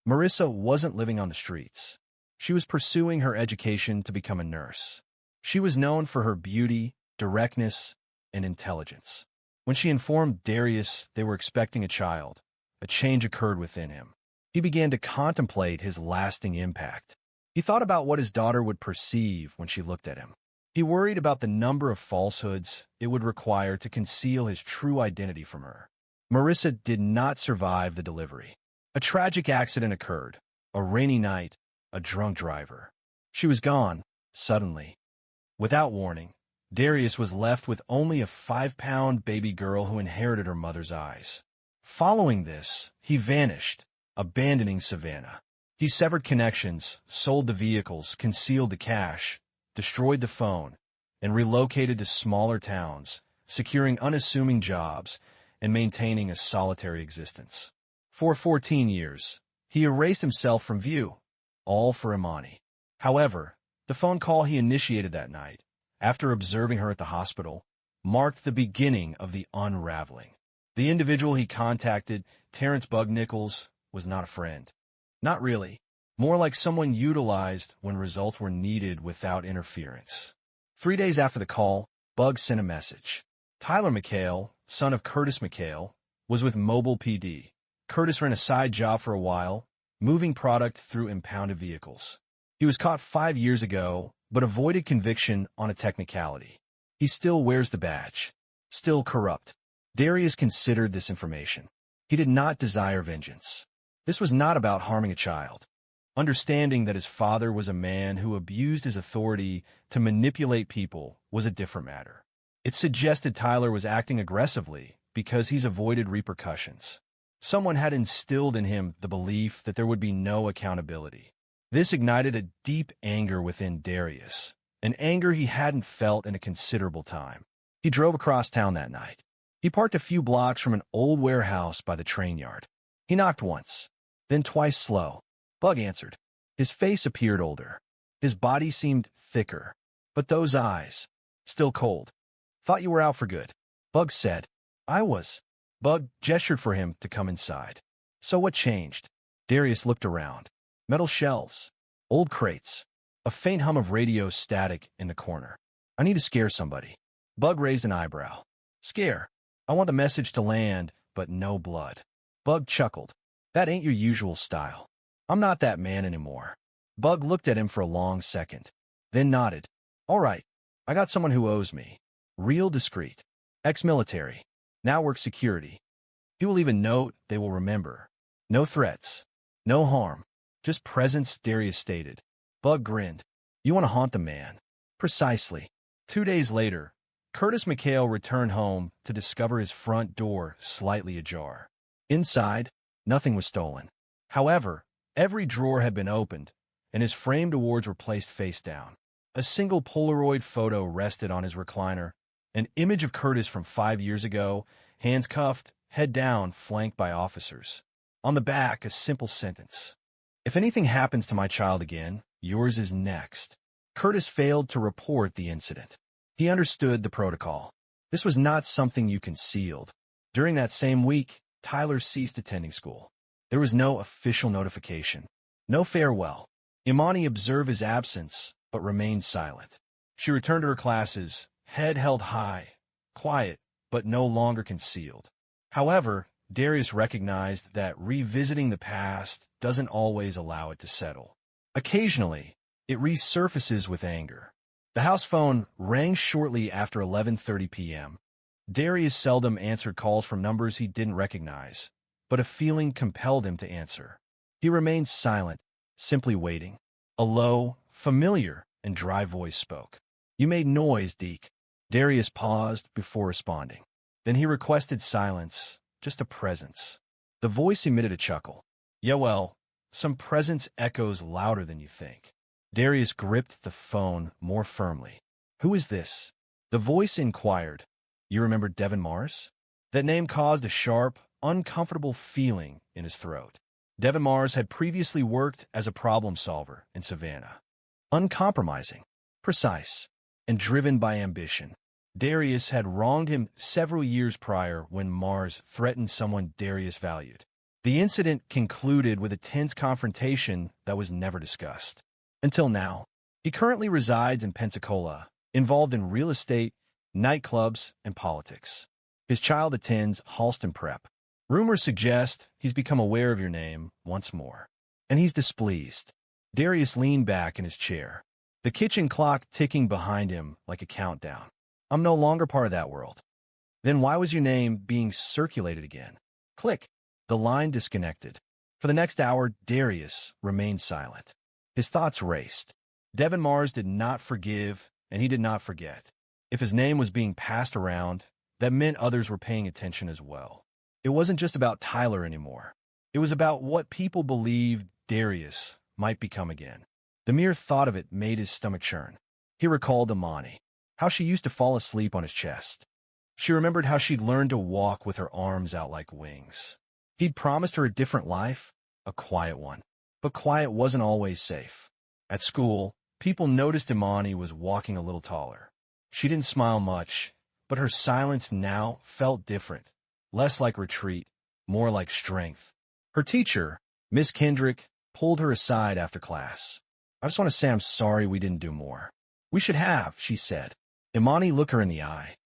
Marissa wasn't living on the streets. She was pursuing her education to become a nurse. She was known for her beauty, directness, and intelligence. When she informed Darius they were expecting a child, a change occurred within him. He began to contemplate his lasting impact. He thought about what his daughter would perceive when she looked at him. He worried about the number of falsehoods it would require to conceal his true identity from her. Marissa did not survive the delivery. A tragic accident occurred. A rainy night, a drunk driver. She was gone, suddenly. Without warning, Darius was left with only a 5-pound baby girl who inherited her mother's eyes. Following this, he vanished, abandoning Savannah. He severed connections, sold the vehicles, concealed the cash, destroyed the phone, and relocated to smaller towns, securing unassuming jobs and maintaining a solitary existence. For 14 years, he erased himself from view, all for Imani. However, The phone call he initiated that night, after observing her at the hospital, marked the beginning of the unraveling. The individual he contacted, Terrence Bug Nichols, was not a friend. Not really. More like someone utilized when results were needed without interference. 3 days after the call, Bug sent a message. Tyler McHale, son of Curtis McHale, was with Mobile PD. Curtis ran a side job for a while, moving product through impounded vehicles. He was caught 5 years ago, but avoided conviction on a technicality. He still wears the badge. Still corrupt. Darius considered this information. He did not desire vengeance. This was not about harming a child. Understanding that his father was a man who abused his authority to manipulate people was a different matter. It suggested Tyler was acting aggressively because he's avoided repercussions. Someone had instilled in him the belief that there would be no accountability. This ignited a deep anger within Darius, an anger he hadn't felt in a considerable time. He drove across town that night. He parked a few blocks from an old warehouse by the train yard. He knocked once, then twice slow. Bug answered. His face appeared older. His body seemed thicker, but those eyes, still cold. Thought you were out for good. Bug said. I was. Bug gestured for him to come inside. So what changed? Darius looked around. Metal shelves, old crates, a faint hum of radio static in the corner. I need to scare somebody. Bug raised an eyebrow. Scare. I want the message to land, but no blood. Bug chuckled. That ain't your usual style. I'm not that man anymore. Bug looked at him for a long second, then nodded. All right, I got someone who owes me. Real discreet. Ex-military. Now works security. He will leave a note they will remember. No threats. No harm. Just presence, Darius stated. Bug grinned. You want to haunt the man. Precisely. 2 days later, Curtis McHale returned home to discover his front door slightly ajar. Inside, nothing was stolen. However, every drawer had been opened, and his framed awards were placed face down. A single Polaroid photo rested on his recliner, an image of Curtis from 5 years ago, hands cuffed, head down, flanked by officers. On the back, a simple sentence. If anything happens to my child again, yours is next. Curtis failed to report the incident. He understood the protocol. This was not something you concealed. During that same week, Tyler ceased attending school. There was no official notification. No farewell. Imani observed his absence, but remained silent. She returned to her classes, head held high, quiet, but no longer concealed. However, Darius recognized that revisiting the past doesn't always allow it to settle. Occasionally, it resurfaces with anger. The house phone rang shortly after 11:30 p.m. Darius seldom answered calls from numbers he didn't recognize, but a feeling compelled him to answer. He remained silent, simply waiting. A low, familiar, and dry voice spoke. You made noise, Deke. Darius paused before responding. Then he requested silence, just a presence. The voice emitted a chuckle. Yeah, well, some presence echoes louder than you think. Darius gripped the phone more firmly. Who is this? The voice inquired. You remember Devin Mars? That name caused a sharp, uncomfortable feeling in his throat. Devin Mars had previously worked as a problem solver in Savannah. Uncompromising, precise, and driven by ambition. Darius had wronged him several years prior when Mars threatened someone Darius valued. The incident concluded with a tense confrontation that was never discussed. Until now, he currently resides in Pensacola, involved in real estate, nightclubs, and politics. His child attends Halston Prep. Rumors suggest he's become aware of your name once more, and he's displeased. Darius leaned back in his chair, the kitchen clock ticking behind him like a countdown. I'm no longer part of that world. Then why was your name being circulated again? Click. The line disconnected. For the next hour, Darius remained silent. His thoughts raced. Devin Mars did not forgive, and he did not forget. If his name was being passed around, that meant others were paying attention as well. It wasn't just about Tyler anymore. It was about what people believed Darius might become again. The mere thought of it made his stomach churn. He recalled Imani, how she used to fall asleep on his chest. She remembered how she'd learned to walk with her arms out like wings. He'd promised her a different life, a quiet one. But quiet wasn't always safe. At school, People noticed Imani was walking a little taller. She didn't smile much, but her silence now felt different, less like retreat, more like strength. Her teacher, Miss Kendrick, pulled her aside after class. I just want to say I'm sorry we didn't do more. We should have, she said. Imani looked her in the eye.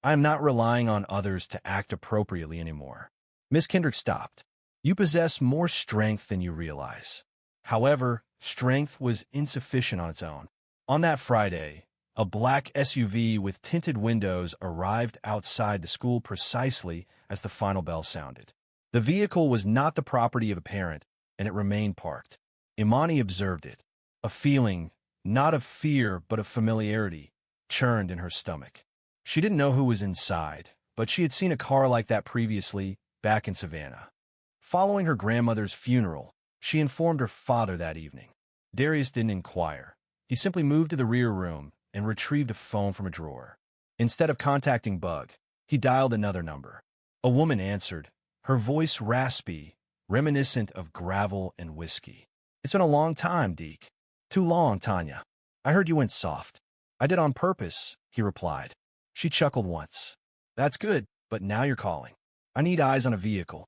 I am not relying on others to act appropriately anymore. Miss Kendrick stopped. You possess more strength than you realize. However, strength was insufficient on its own. On that Friday, a black SUV with tinted windows arrived outside the school precisely as the final bell sounded. The vehicle was not the property of a parent, and it remained parked. Imani observed it. A feeling, not of fear but of familiarity, churned in her stomach. She didn't know who was inside, but she had seen a car like that previously, back in Savannah. Following her grandmother's funeral, she informed her father that evening. Darius didn't inquire. He simply moved to the rear room and retrieved a phone from a drawer. Instead of contacting Bug, he dialed another number. A woman answered, her voice raspy, reminiscent of gravel and whiskey. It's been a long time, Deke. Too long, Tanya. I heard you went soft. I did on purpose, he replied. She chuckled once. That's good, but now you're calling. I need eyes on a vehicle.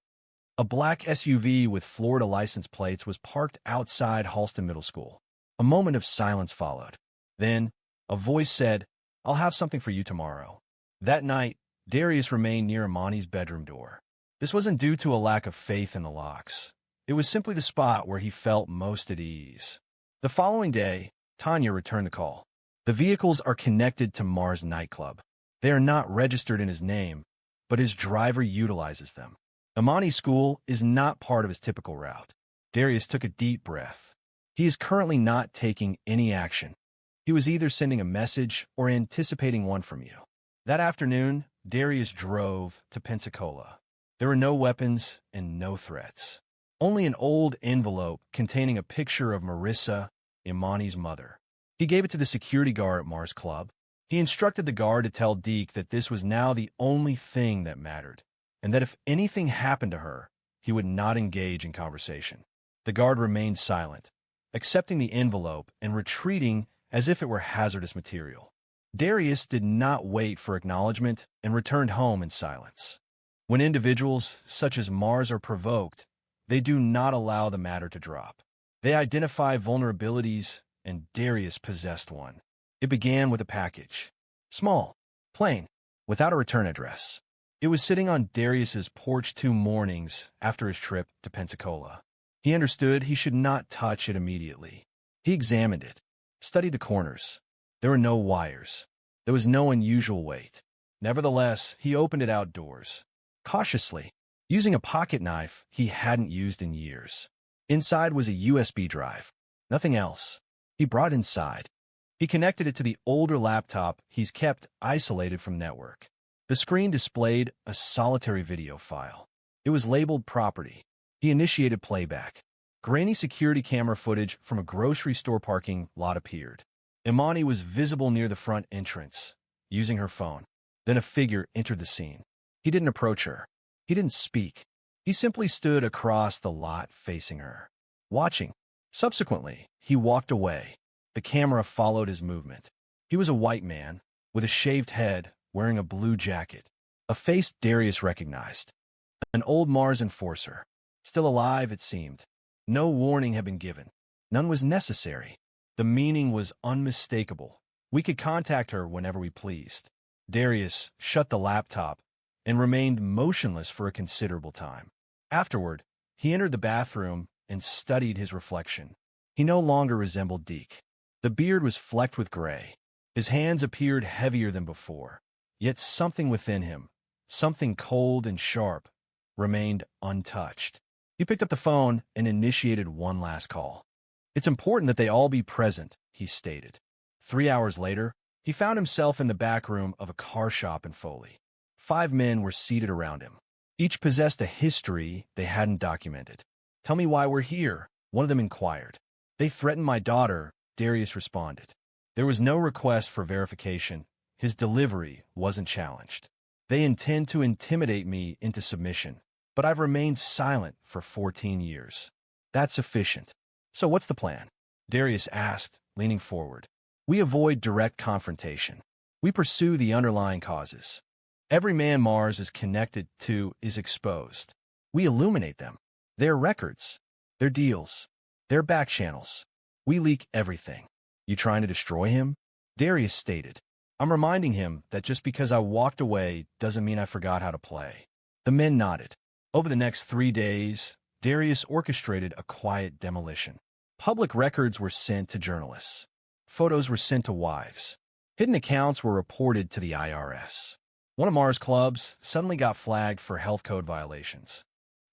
A black SUV with Florida license plates was parked outside Halston Middle School. A moment of silence followed. Then, a voice said, I'll have something for you tomorrow. That night, Darius remained near Imani's bedroom door. This wasn't due to a lack of faith in the locks. It was simply the spot where he felt most at ease. The following day, Tanya returned the call. The vehicles are connected to Mars nightclub. They are not registered in his name, but his driver utilizes them. Imani's school is not part of his typical route. Darius took a deep breath. He is currently not taking any action. He was either sending a message or anticipating one from you. That afternoon, Darius drove to Pensacola. There were no weapons and no threats. Only an old envelope containing a picture of Marissa, Imani's mother. He gave it to the security guard at Mars Club. He instructed the guard to tell Deke that this was now the only thing that mattered, and that if anything happened to her, he would not engage in conversation. The guard remained silent, accepting the envelope and retreating as if it were hazardous material. Darius did not wait for acknowledgement and returned home in silence. When individuals such as Mars are provoked, they do not allow the matter to drop. They identify vulnerabilities, and Darius possessed one. It began with a package. Small, plain, without a return address. It was sitting on Darius's porch 2 mornings after his trip to Pensacola. He understood he should not touch it immediately. He examined it, studied the corners. There were no wires. There was no unusual weight. Nevertheless, he opened it outdoors, cautiously, using a pocket knife he hadn't used in years. Inside was a USB drive. Nothing else. He brought inside. He connected it to the older laptop he's kept isolated from network. The screen displayed a solitary video file. It was labeled property. He initiated playback. Grainy security camera footage from a grocery store parking lot appeared. Imani was visible near the front entrance, using her phone. Then a figure entered the scene. He didn't approach her. He didn't speak. He simply stood across the lot facing her, watching. Subsequently, he walked away. The camera followed his movement. He was a white man, with a shaved head, wearing a blue jacket. A face Darius recognized. An old Mars enforcer. Still alive, it seemed. No warning had been given. None was necessary. The meaning was unmistakable. We could contact her whenever we pleased. Darius shut the laptop and remained motionless for a considerable time. Afterward, he entered the bathroom and studied his reflection. He no longer resembled Deke. The beard was flecked with gray. His hands appeared heavier than before. Yet something within him, something cold and sharp, remained untouched. He picked up the phone and initiated one last call. It's important that they all be present, he stated. 3 hours later, he found himself in the back room of a car shop in Foley. 5 men were seated around him. Each possessed a history they hadn't documented. Tell me why we're here, one of them inquired. They threatened my daughter, Darius responded. There was no request for verification. His delivery wasn't challenged. They intend to intimidate me into submission, but I've remained silent for 14 years. That's sufficient. So what's the plan? Darius asked, leaning forward. We avoid direct confrontation. We pursue the underlying causes. Every man Mars is connected to is exposed. We illuminate them. Their records, their deals, their back channels. We leak everything. You trying to destroy him? Darius stated. I'm reminding him that just because I walked away doesn't mean I forgot how to play. The men nodded. Over the next 3 days, Darius orchestrated a quiet demolition. Public records were sent to journalists. Photos were sent to wives. Hidden accounts were reported to the IRS. One of Mars' clubs suddenly got flagged for health code violations.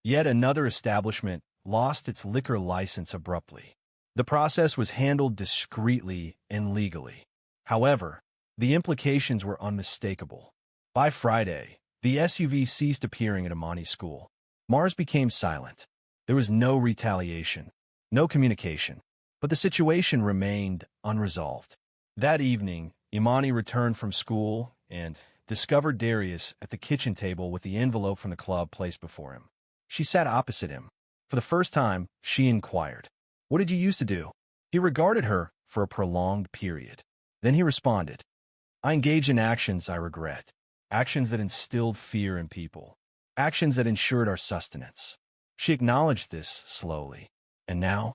Yet another establishment lost its liquor license abruptly. The process was handled discreetly and legally. However, the implications were unmistakable. By Friday, the SUV ceased appearing at Imani's school. Mars became silent. There was no retaliation, no communication, but the situation remained unresolved. That evening, Imani returned from school and discovered Darius at the kitchen table with the envelope from the club placed before him. She sat opposite him. For the first time, she inquired, "What did you used to do?" He regarded her for a prolonged period. Then he responded, "I engaged in actions I regret, actions that instilled fear in people, actions that ensured our sustenance." She acknowledged this slowly. "And now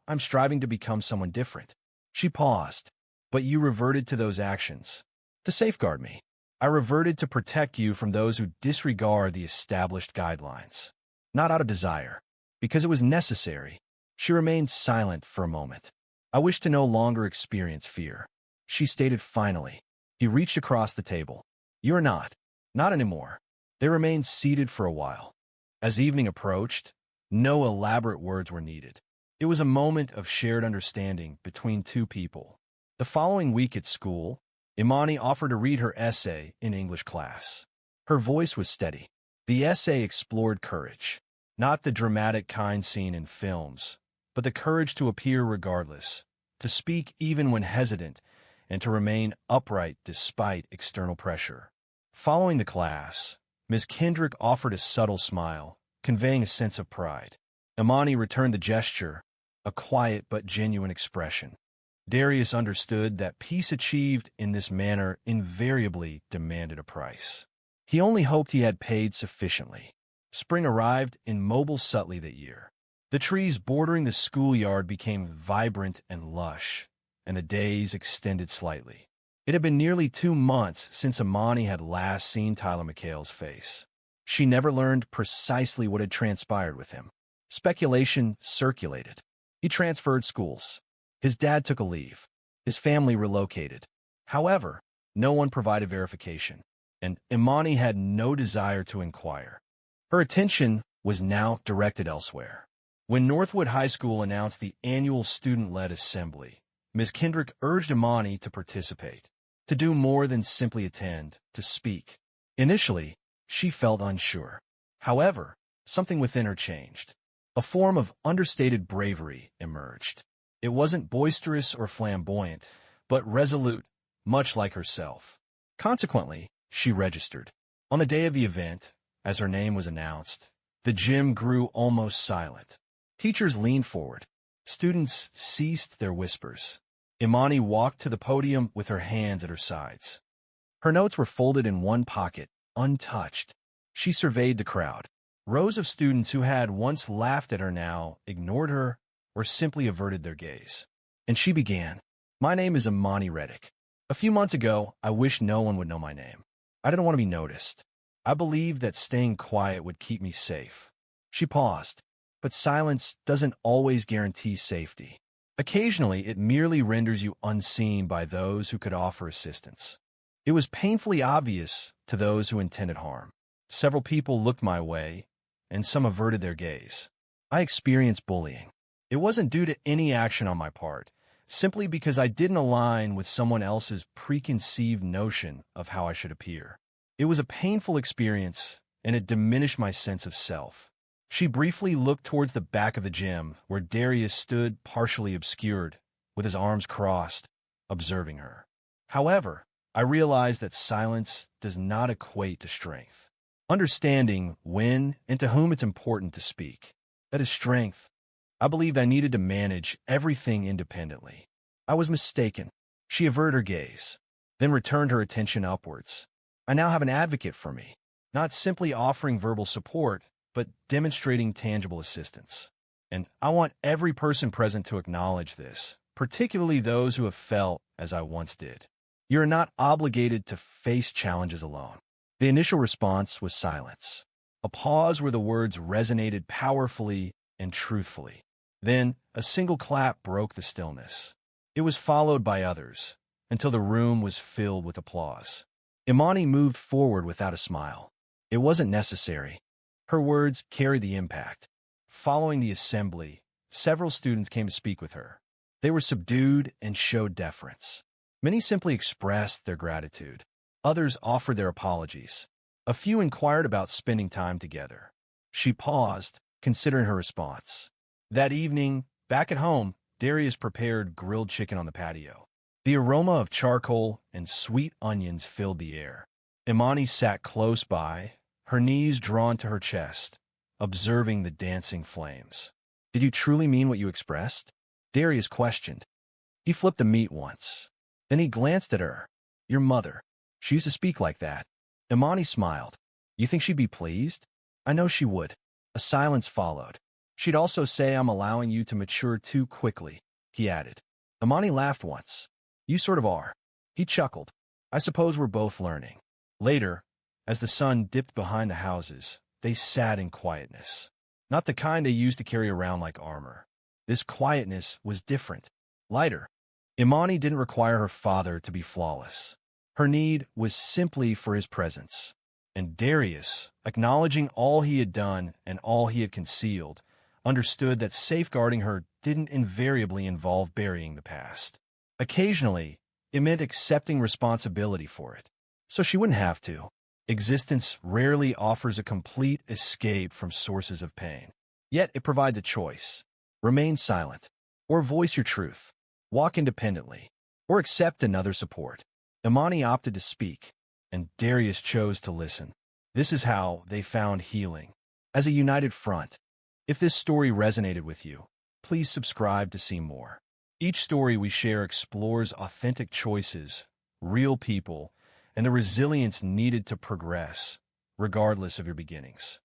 I'm striving to become someone different." She paused. "But you reverted to those actions to safeguard me. I reverted to protect you from those who disregard the established guidelines. Not out of desire, because it was necessary." She remained silent for a moment. "I wish to no longer experience fear," she stated finally. He reached across the table. "You're not anymore." They remained seated for a while. As evening approached, no elaborate words were needed. It was a moment of shared understanding between two people. The following week at school, Imani offered to read her essay in English class. Her voice was steady. The essay explored courage, not the dramatic kind seen in films, but the courage to appear regardless, to speak even when hesitant, and to remain upright despite external pressure. Following the class, Ms. Kendrick offered a subtle smile, conveying a sense of pride. Imani returned the gesture, a quiet but genuine expression. Darius understood that peace achieved in this manner invariably demanded a price. He only hoped he had paid sufficiently. Spring arrived in Mobile Sutley that year. The trees bordering the schoolyard became vibrant and lush, and the days extended slightly. It had been nearly 2 months since Imani had last seen Tyler McHale's face. She never learned precisely what had transpired with him. Speculation circulated. He transferred schools. His dad took a leave. His family relocated. However, no one provided verification, and Imani had no desire to inquire. Her attention was now directed elsewhere. When Northwood High School announced the annual student-led assembly, Ms. Kendrick urged Imani to participate, to do more than simply attend, to speak. Initially, she felt unsure. However, something within her changed. A form of understated bravery emerged. It wasn't boisterous or flamboyant, but resolute, much like herself. Consequently, she registered. On the day of the event, as her name was announced, the gym grew almost silent. Teachers leaned forward. Students ceased their whispers. Imani walked to the podium with her hands at her sides. Her notes were folded in one pocket, untouched. She surveyed the crowd. Rows of students who had once laughed at her now ignored her or simply averted their gaze. And she began. "My name is Imani Reddick. A few months ago, I wished no one would know my name. I didn't want to be noticed. I believed that staying quiet would keep me safe." She paused. But silence doesn't always guarantee safety. Occasionally, it merely renders you unseen by those who could offer assistance. It was painfully obvious to those who intended harm. Several people looked my way, and some averted their gaze. I experienced bullying. It wasn't due to any action on my part, simply because I didn't align with someone else's preconceived notion of how I should appear. It was a painful experience, and it diminished my sense of self. She briefly looked towards the back of the gym, where Darius stood partially obscured, with his arms crossed, observing her. However, I realized that silence does not equate to strength. Understanding when and to whom it's important to speak, that is strength. I believed I needed to manage everything independently. I was mistaken. She averted her gaze, then returned her attention upwards. I now have an advocate for me, not simply offering verbal support, but demonstrating tangible assistance. And I want every person present to acknowledge this, particularly those who have felt as I once did. You are not obligated to face challenges alone. The initial response was silence, a pause where the words resonated powerfully and truthfully. Then, a single clap broke the stillness. It was followed by others, until the room was filled with applause. Imani moved forward without a smile. It wasn't necessary. Her words carried the impact. Following the assembly, several students came to speak with her. They were subdued and showed deference. Many simply expressed their gratitude. Others offered their apologies. A few inquired about spending time together. She paused, considering her response. That evening, back at home, Darius prepared grilled chicken on the patio. The aroma of charcoal and sweet onions filled the air. Imani sat close by, her knees drawn to her chest, observing the dancing flames. Did you truly mean what you expressed? Darius questioned. He flipped the meat once. Then he glanced at her. Your mother. She used to speak like that. Imani smiled. You think she'd be pleased? I know she would. A silence followed. She'd also say I'm allowing you to mature too quickly, he added. Imani laughed once. You sort of are. He chuckled. I suppose we're both learning. Later, as the sun dipped behind the houses, they sat in quietness. Not the kind they used to carry around like armor. This quietness was different, lighter. Imani didn't require her father to be flawless. Her need was simply for his presence. And Darius, acknowledging all he had done and all he had concealed, understood that safeguarding her didn't invariably involve burying the past. Occasionally, it meant accepting responsibility for it, so she wouldn't have to. Existence rarely offers a complete escape from sources of pain. Yet it provides a choice. Remain silent, or voice your truth. Walk independently, or accept another support. Imani opted to speak, and Darius chose to listen. This is how they found healing. As a united front. If this story resonated with you, please subscribe to see more. Each story we share explores authentic choices, real people, and the resilience needed to progress, regardless of your beginnings.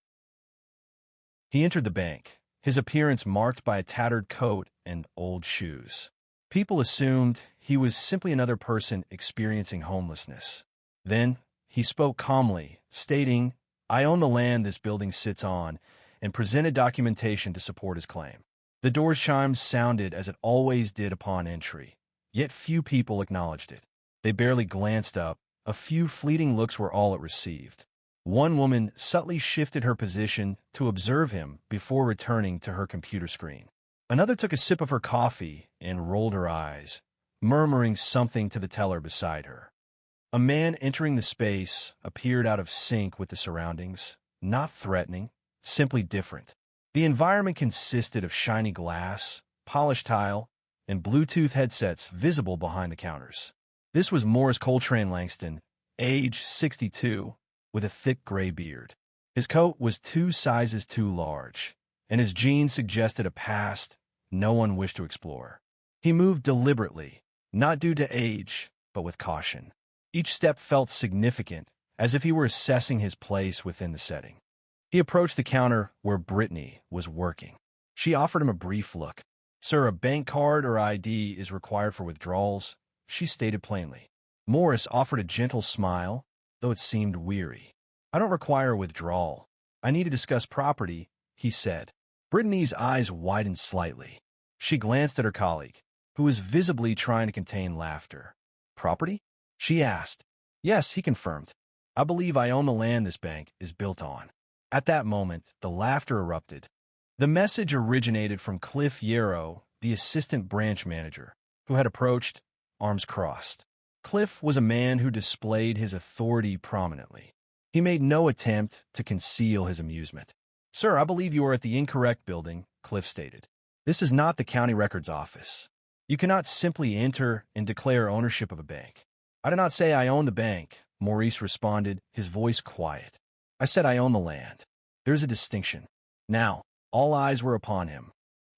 He entered the bank, his appearance marked by a tattered coat and old shoes. People assumed he was simply another person experiencing homelessness. Then, he spoke calmly, stating, I own the land this building sits on, and presented documentation to support his claim. The door's chimes sounded as it always did upon entry, yet few people acknowledged it. They barely glanced up. A few fleeting looks were all it received. One woman subtly shifted her position to observe him before returning to her computer screen. Another took a sip of her coffee and rolled her eyes, murmuring something to the teller beside her. A man entering the space appeared out of sync with the surroundings, not threatening, simply different. The environment consisted of shiny glass, polished tile, and Bluetooth headsets visible behind the counters. This was Morris Coltrane Langston, age 62, with a thick gray beard. His coat was 2 sizes too large, and his jeans suggested a past no one wished to explore. He moved deliberately, not due to age, but with caution. Each step felt significant, as if he were assessing his place within the setting. He approached the counter where Brittany was working. She offered him a brief look. Sir, a bank card or ID is required for withdrawals, she stated plainly. Morris offered a gentle smile, though it seemed weary. I don't require a withdrawal. I need to discuss property, he said. Brittany's eyes widened slightly. She glanced at her colleague, who was visibly trying to contain laughter. Property? She asked. Yes, he confirmed. I believe I own the land this bank is built on. At that moment, the laughter erupted. The message originated from Cliff Yarrow, the assistant branch manager, who had approached, arms crossed. Cliff was a man who displayed his authority prominently. He made no attempt to conceal his amusement. Sir, I believe you are at the incorrect building, Cliff stated. This is not the county records office. You cannot simply enter and declare ownership of a bank. I did not say I own the bank, Maurice responded, his voice quiet. I said I own the land. There's a distinction. Now, all eyes were upon him.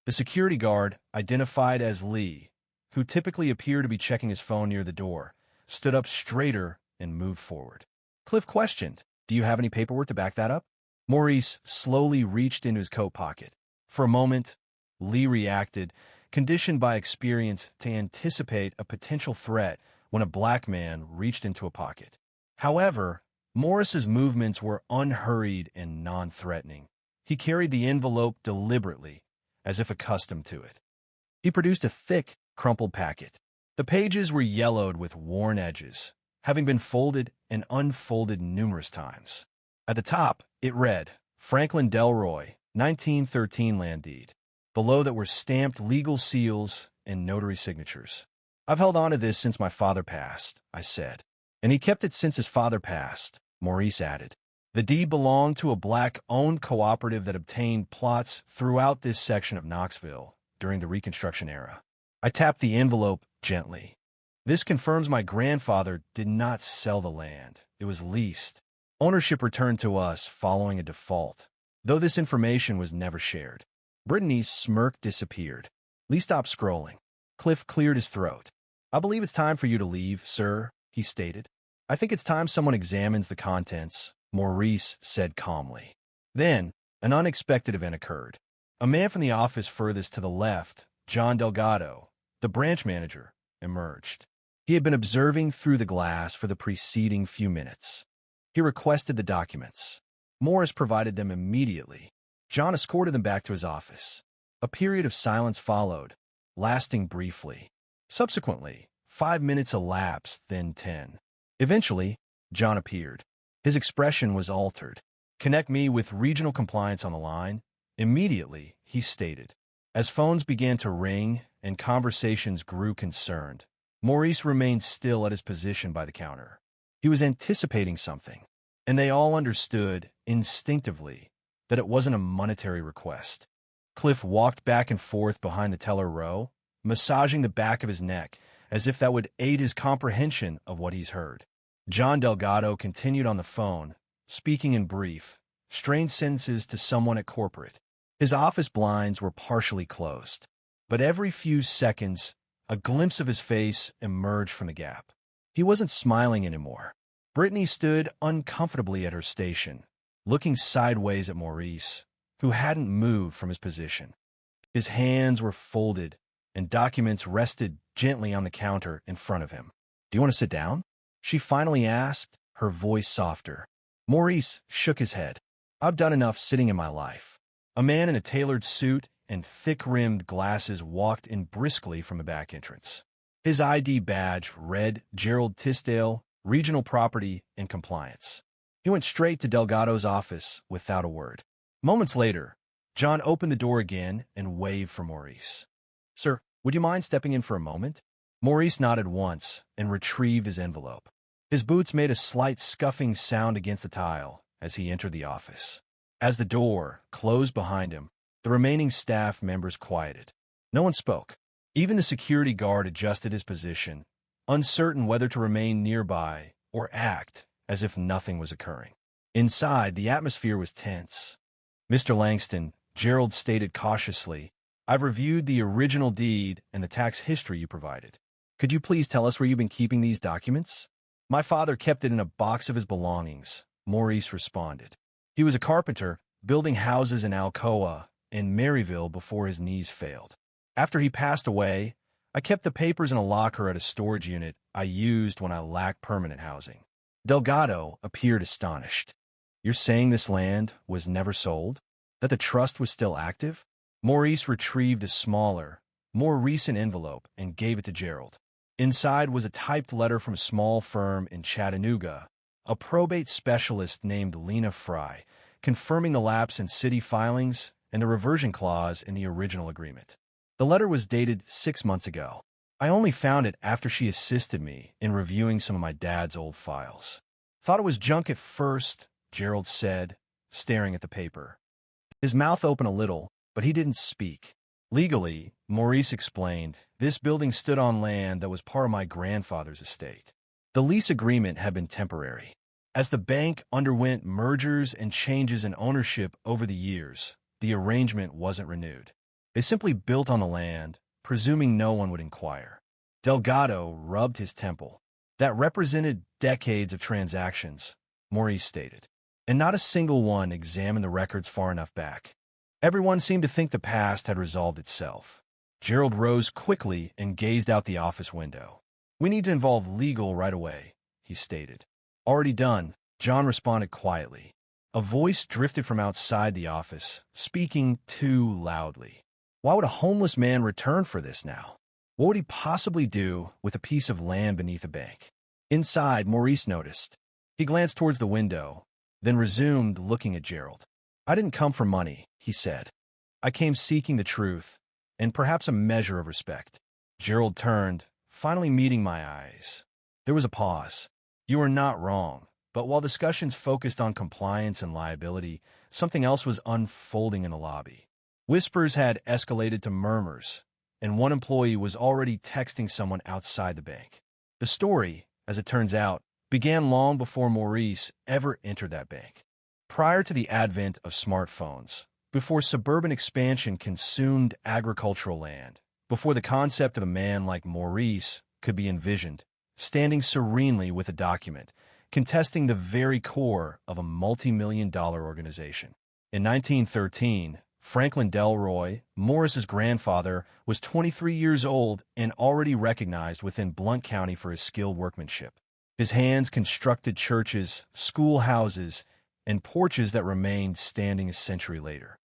The security guard, identified as Lee, who typically appeared to be checking his phone near the door, stood up straighter and moved forward. Cliff questioned, "Do you have any paperwork to back that up?" Maurice slowly reached into his coat pocket. For a moment, Lee reacted, conditioned by experience to anticipate a potential threat when a black man reached into a pocket. However, Morris's movements were unhurried and non-threatening. He carried the envelope deliberately, as if accustomed to it. He produced a thick, crumpled packet. The pages were yellowed with worn edges, having been folded and unfolded numerous times. At the top, it read, Franklin Delroy, 1913 land deed. Below that were stamped legal seals and notary signatures. "I've held on to this since my father passed," I said. "And he kept it since his father passed," Maurice added. The deed belonged to a black-owned cooperative that obtained plots throughout this section of Knoxville during the Reconstruction era. I tapped the envelope gently. "This confirms my grandfather did not sell the land. It was leased. Ownership returned to us following a default, though this information was never shared." Brittany's smirk disappeared. Lee stopped scrolling. Cliff cleared his throat. "I believe it's time for you to leave, sir," he stated. "I think it's time someone examines the contents," Maurice said calmly. Then, an unexpected event occurred. A man from the office furthest to the left, John Delgado, the branch manager, emerged. He had been observing through the glass for the preceding few minutes. He requested the documents. Morris provided them immediately. John escorted them back to his office. A period of silence followed, lasting briefly. Subsequently, 5 minutes elapsed, then 10. Eventually, John appeared. His expression was altered. "Connect me with regional compliance on the line." Immediately, he stated. As phones began to ring and conversations grew concerned, Maurice remained still at his position by the counter. He was anticipating something, and they all understood, instinctively, that it wasn't a monetary request. Cliff walked back and forth behind the teller row, massaging the back of his neck, as if that would aid his comprehension of what he's heard. John Delgado continued on the phone, speaking in brief, strained sentences to someone at corporate. His office blinds were partially closed, but every few seconds, a glimpse of his face emerged from the gap. He wasn't smiling anymore. Brittany stood uncomfortably at her station, looking sideways at Maurice, who hadn't moved from his position. His hands were folded, and documents rested gently on the counter in front of him. "Do you want to sit down?" she finally asked, her voice softer. Maurice shook his head. "I've done enough sitting in my life." A man in a tailored suit and thick-rimmed glasses walked in briskly from the back entrance. His ID badge read Gerald Tisdale, Regional Property and Compliance. He went straight to Delgado's office without a word. Moments later, John opened the door again and waved for Maurice. "Sir, would you mind stepping in for a moment?" Maurice nodded once and retrieved his envelope. His boots made a slight scuffing sound against the tile as he entered the office. As the door closed behind him, the remaining staff members quieted. No one spoke. Even the security guard adjusted his position, uncertain whether to remain nearby or act as if nothing was occurring. Inside, the atmosphere was tense. "Mr. Langston," Gerald stated cautiously, "I've reviewed the original deed and the tax history you provided. Could you please tell us where you've been keeping these documents?" "My father kept it in a box of his belongings," Maurice responded. "He was a carpenter, building houses in Alcoa and Maryville before his knees failed. After he passed away, I kept the papers in a locker at a storage unit I used when I lacked permanent housing." Delgado appeared astonished. "You're saying this land was never sold? That the trust was still active?" Maurice retrieved a smaller, more recent envelope and gave it to Gerald. Inside was a typed letter from a small firm in Chattanooga, a probate specialist named Lena Fry, confirming the lapse in city filings and the reversion clause in the original agreement. The letter was dated 6 months ago. I only found it after she assisted me in reviewing some of my dad's old files. "Thought it was junk at first," Gerald said, staring at the paper. His mouth opened a little, but he didn't speak. "Legally," Maurice explained, "this building stood on land that was part of my grandfather's estate. The lease agreement had been temporary. As the bank underwent mergers and changes in ownership over the years, the arrangement wasn't renewed. They simply built on the land, presuming no one would inquire. Delgado rubbed his temple. That represented decades of transactions, Maurice stated, and not a single one examined the records far enough back. Everyone seemed to think the past had resolved itself. Gerald rose quickly and gazed out the office window. "We need to involve legal right away," he stated. "Already done," John responded quietly. A voice drifted from outside the office, speaking too loudly. Why would a homeless man return for this now? What would he possibly do with a piece of land beneath a bank? Inside, Maurice noticed. He glanced towards the window, then resumed looking at Gerald. "I didn't come for money," he said. "I came seeking the truth, and perhaps a measure of respect." Gerald turned, finally meeting my eyes. There was a pause. "You are not wrong, but while discussions focused on compliance and liability, something else was unfolding in the lobby. Whispers had escalated to murmurs, and one employee was already texting someone outside the bank. The story, as it turns out, began long before Maurice ever entered that bank. Prior to the advent of smartphones, before suburban expansion consumed agricultural land, before the concept of a man like Maurice could be envisioned, standing serenely with a document, contesting the very core of a multi-million-dollar organization. In 1913, Franklin Delroy, Morris's grandfather, was 23 years old and already recognized within Blount County for his skilled workmanship. His hands constructed churches, schoolhouses, and porches that remained standing a century later.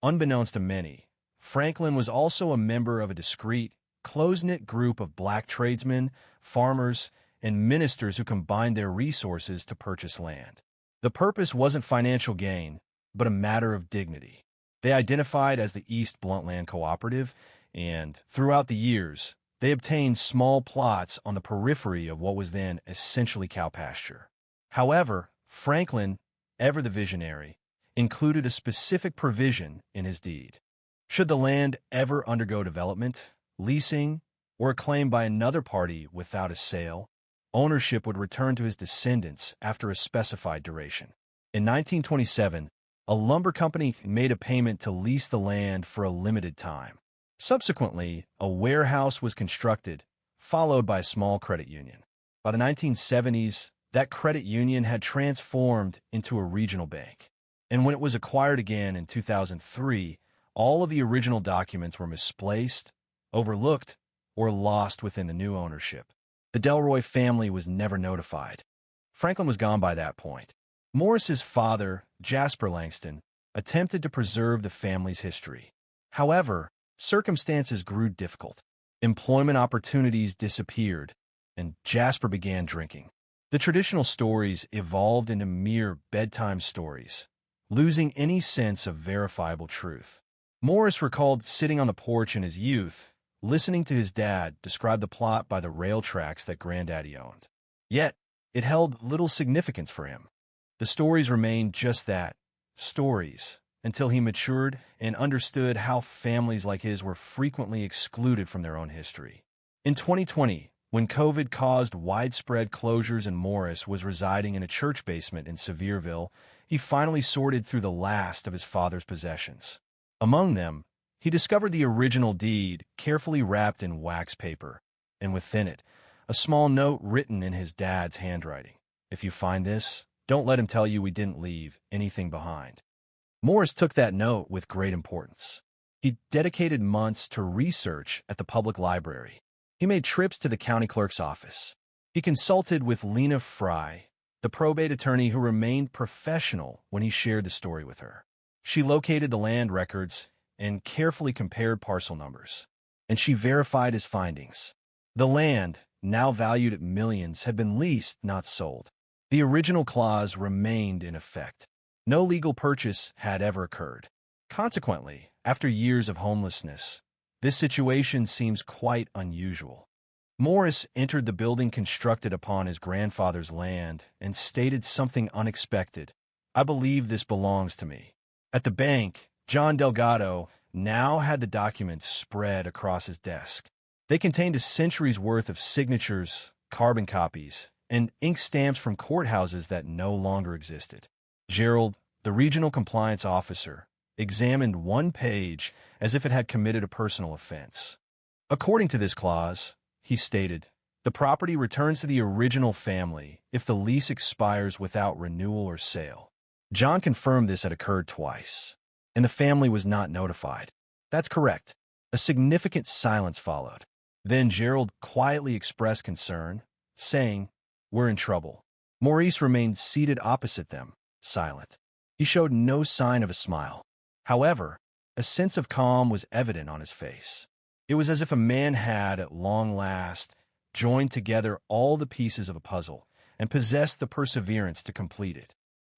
Unbeknownst to many, Franklin was also a member of a discreet, close-knit group of black tradesmen, farmers, and ministers who combined their resources to purchase land. The purpose wasn't financial gain, but a matter of dignity. They identified as the East Bluntland Cooperative, and throughout the years, they obtained small plots on the periphery of what was then essentially cow pasture. However, Franklin, ever the visionary, included a specific provision in his deed. Should the land ever undergo development, leasing, or a claim by another party without a sale, ownership would return to his descendants after a specified duration. In 1927, a lumber company made a payment to lease the land for a limited time. Subsequently, a warehouse was constructed, followed by a small credit union. By the 1970s, that credit union had transformed into a regional bank. And when it was acquired again in 2003, all of the original documents were misplaced, overlooked, or lost within the new ownership. The Delroy family was never notified. Franklin was gone by that point. Morris's father, Jasper Langston, attempted to preserve the family's history. However, circumstances grew difficult. Employment opportunities disappeared, and Jasper began drinking. The traditional stories evolved into mere bedtime stories, losing any sense of verifiable truth. Morris recalled sitting on the porch in his youth, listening to his dad describe the plot by the rail tracks that Granddaddy owned. Yet, it held little significance for him. The stories remained just that, stories, until he matured and understood how families like his were frequently excluded from their own history. In 2020, when COVID caused widespread closures and Morris was residing in a church basement in Sevierville, he finally sorted through the last of his father's possessions. Among them, he discovered the original deed carefully wrapped in wax paper, and within it, a small note written in his dad's handwriting. "If you find this, don't let him tell you we didn't leave anything behind." Morris took that note with great importance. He dedicated months to research at the public library. He made trips to the county clerk's office. He consulted with Lena Fry, the probate attorney who remained professional when he shared the story with her. She located the land records and carefully compared parcel numbers, and she verified his findings. The land, now valued at millions, had been leased, not sold. The original clause remained in effect. No legal purchase had ever occurred. Consequently, after years of homelessness, this situation seems quite unusual. Morris entered the building constructed upon his grandfather's land and stated something unexpected. "I believe this belongs to me." At the bank, John Delgado now had the documents spread across his desk. They contained a century's worth of signatures, carbon copies, and ink stamps from courthouses that no longer existed. Gerald, the regional compliance officer, examined one page as if it had committed a personal offense. According to this clause, he stated. The property returns to the original family if the lease expires without renewal or sale. John confirmed this had occurred twice, and the family was not notified. That's correct. A significant silence followed. Then Gerald quietly expressed concern, saying, "We're in trouble." Maurice remained seated opposite them, silent. He showed no sign of a smile. However, a sense of calm was evident on his face. It was as if a man had, at long last, joined together all the pieces of a puzzle and possessed the perseverance to complete it.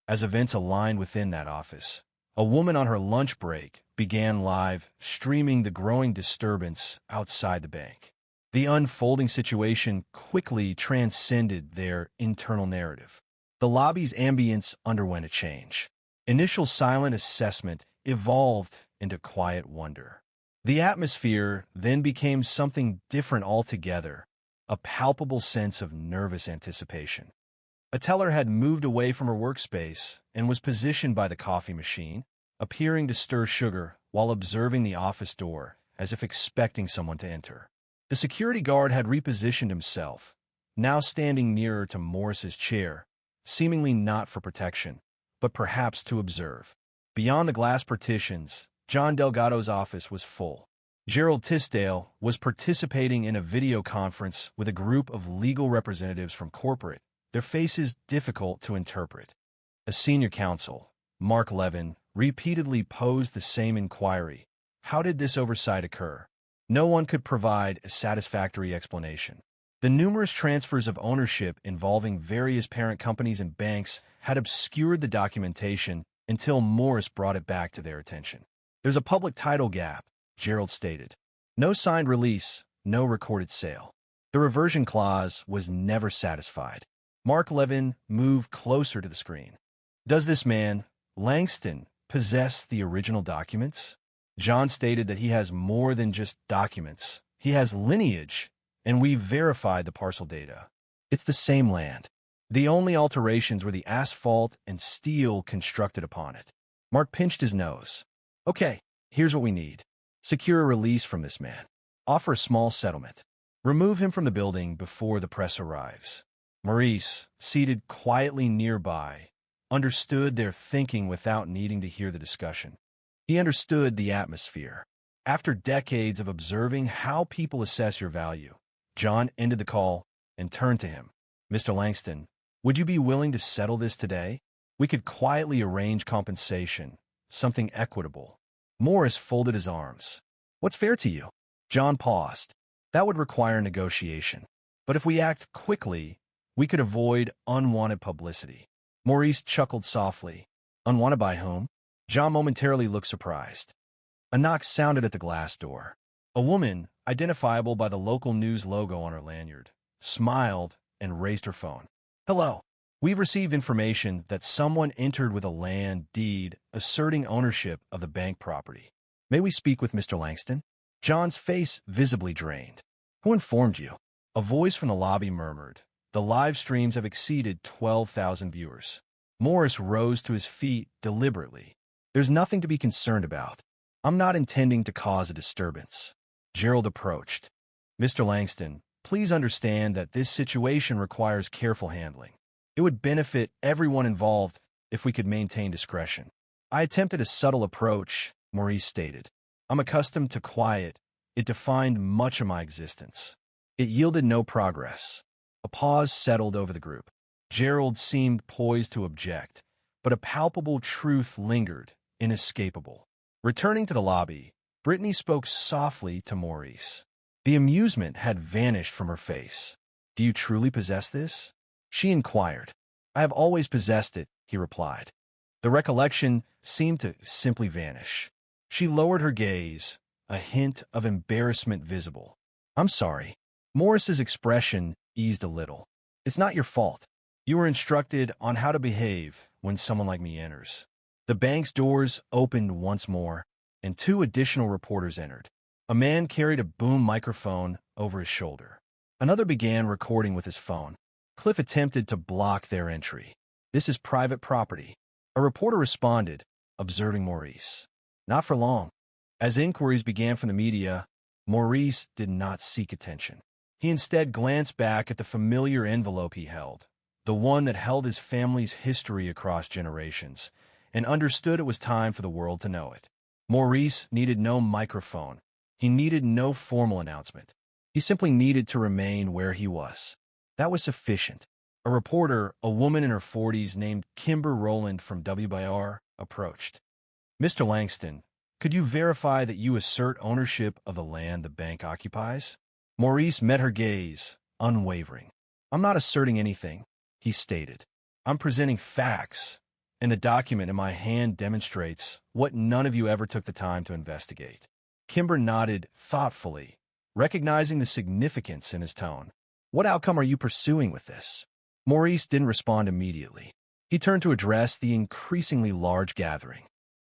As events aligned within that office, a woman on her lunch break began live streaming the growing disturbance outside the bank. The unfolding situation quickly transcended their internal narrative. The lobby's ambience underwent a change. Initial silent assessment evolved into quiet wonder. The atmosphere then became something different altogether, a palpable sense of nervous anticipation. A teller had moved away from her workspace and was positioned by the coffee machine, appearing to stir sugar while observing the office door as if expecting someone to enter. The security guard had repositioned himself, now standing nearer to Morris's chair, seemingly not for protection, but perhaps to observe. Beyond the glass partitions, John Delgado's office was full. Gerald Tisdale was participating in a video conference with a group of legal representatives from corporate, their faces difficult to interpret. A senior counsel, Mark Levin, repeatedly posed the same inquiry. How did this oversight occur? No one could provide a satisfactory explanation. The numerous transfers of ownership involving various parent companies and banks had obscured the documentation until Morris brought it back to their attention. There's a public title gap, Gerald stated. No signed release, no recorded sale. The reversion clause was never satisfied. Mark Levin moved closer to the screen. Does this man, Langston, possess the original documents? John stated that he has more than just documents. He has lineage, and we've verified the parcel data. It's the same land. The only alterations were the asphalt and steel constructed upon it. Mark pinched his nose. Okay, here's what we need. Secure a release from this man. Offer a small settlement. Remove him from the building before the press arrives. Maurice, seated quietly nearby, understood their thinking without needing to hear the discussion. He understood the atmosphere. After decades of observing how people assess your value, John ended the call and turned to him. Mr. Langston, would you be willing to settle this today? We could quietly arrange compensation, something equitable. Morris folded his arms. What's fair to you? John paused. That would require negotiation. But if we act quickly, we could avoid unwanted publicity. Maurice chuckled softly. Unwanted by whom? John momentarily looked surprised. A knock sounded at the glass door. A woman, identifiable by the local news logo on her lanyard, smiled and raised her phone. Hello. We've received information that someone entered with a land deed asserting ownership of the bank property. May we speak with Mr. Langston? John's face visibly drained. Who informed you? A voice from the lobby murmured. The live streams have exceeded 12,000 viewers. Morris rose to his feet deliberately. There's nothing to be concerned about. I'm not intending to cause a disturbance. Gerald approached. Mr. Langston, please understand that this situation requires careful handling. It would benefit everyone involved if we could maintain discretion. I attempted a subtle approach, Maurice stated. I'm accustomed to quiet. It defined much of my existence. It yielded no progress. A pause settled over the group. Gerald seemed poised to object, but a palpable truth lingered, inescapable. Returning to the lobby, Brittany spoke softly to Maurice. The amusement had vanished from her face. Do you truly possess this? She inquired. I have always possessed it, he replied. The recollection seemed to simply vanish. She lowered her gaze, a hint of embarrassment visible. I'm sorry. Morris's expression eased a little. It's not your fault. You were instructed on how to behave when someone like me enters. The bank's doors opened once more, and 2 additional reporters entered. A man carried a boom microphone over his shoulder. Another began recording with his phone. Cliff attempted to block their entry. This is private property. A reporter responded, observing Maurice. Not for long. As inquiries began from the media, Maurice did not seek attention. He instead glanced back at the familiar envelope he held, the one that held his family's history across generations, and understood it was time for the world to know it. Maurice needed no microphone. He needed no formal announcement. He simply needed to remain where he was. That was sufficient. A reporter, a woman in her 40s named Kimber Rowland from WBIR, approached. "Mr. Langston, could you verify that you assert ownership of the land the bank occupies?" Maurice met her gaze, unwavering. "I'm not asserting anything," he stated. "I'm presenting facts, and the document in my hand demonstrates what none of you ever took the time to investigate." Kimber nodded thoughtfully, recognizing the significance in his tone. "What outcome are you pursuing with this?" Maurice didn't respond immediately. He turned to address the increasingly large gathering.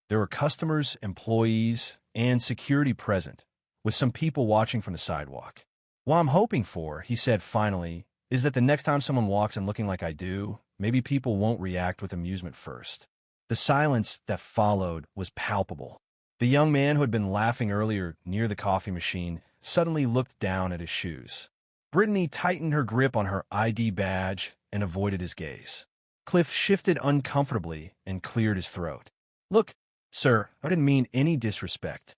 There were customers, employees, and security present, with some people watching from the sidewalk. "What I'm hoping for," he said finally, "is that the next time someone walks in looking like I do, maybe people won't react with amusement first." The silence that followed was palpable. The young man who had been laughing earlier near the coffee machine suddenly looked down at his shoes. Brittany tightened her grip on her ID badge and avoided his gaze. Cliff shifted uncomfortably and cleared his throat. "Look, sir, I didn't mean any disrespect.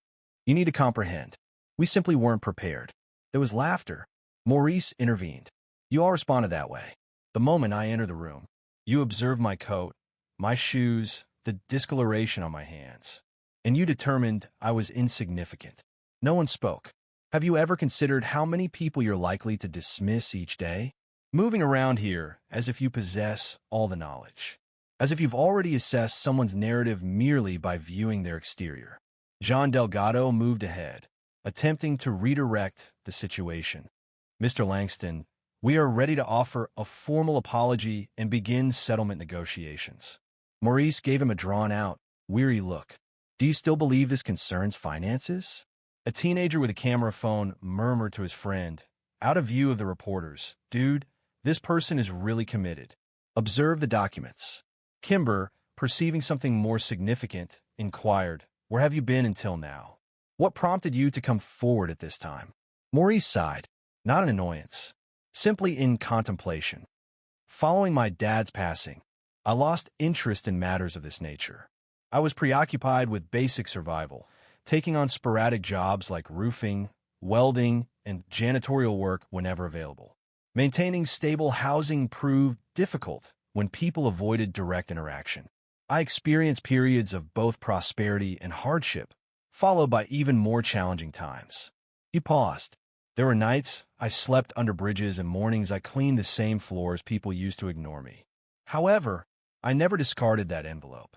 You need to comprehend. We simply weren't prepared." There was laughter. Maurice intervened. "You all responded that way. The moment I entered the room, you observed my coat, my shoes, the discoloration on my hands, and you determined I was insignificant." No one spoke. "Have you ever considered how many people you're likely to dismiss each day? Moving around here as if you possess all the knowledge. As if you've already assessed someone's narrative merely by viewing their exterior." John Delgado moved ahead, attempting to redirect the situation. "Mr. Langston, we are ready to offer a formal apology and begin settlement negotiations." Maurice gave him a drawn-out, weary look. "Do you still believe this concerns finances?" A teenager with a camera phone murmured to his friend, out of view of the reporters, "Dude, this person is really committed. Observe the documents." Kimber, perceiving something more significant, inquired, "Where have you been until now? What prompted you to come forward at this time?" Maurice sighed, not in annoyance, simply in contemplation. "Following my dad's passing, I lost interest in matters of this nature. I was preoccupied with basic survival, taking on sporadic jobs like roofing, welding, and janitorial work whenever available. Maintaining stable housing proved difficult when people avoided direct interaction. I experienced periods of both prosperity and hardship, followed by even more challenging times." He paused. "There were nights I slept under bridges and mornings I cleaned the same floors people used to ignore me. However, I never discarded that envelope.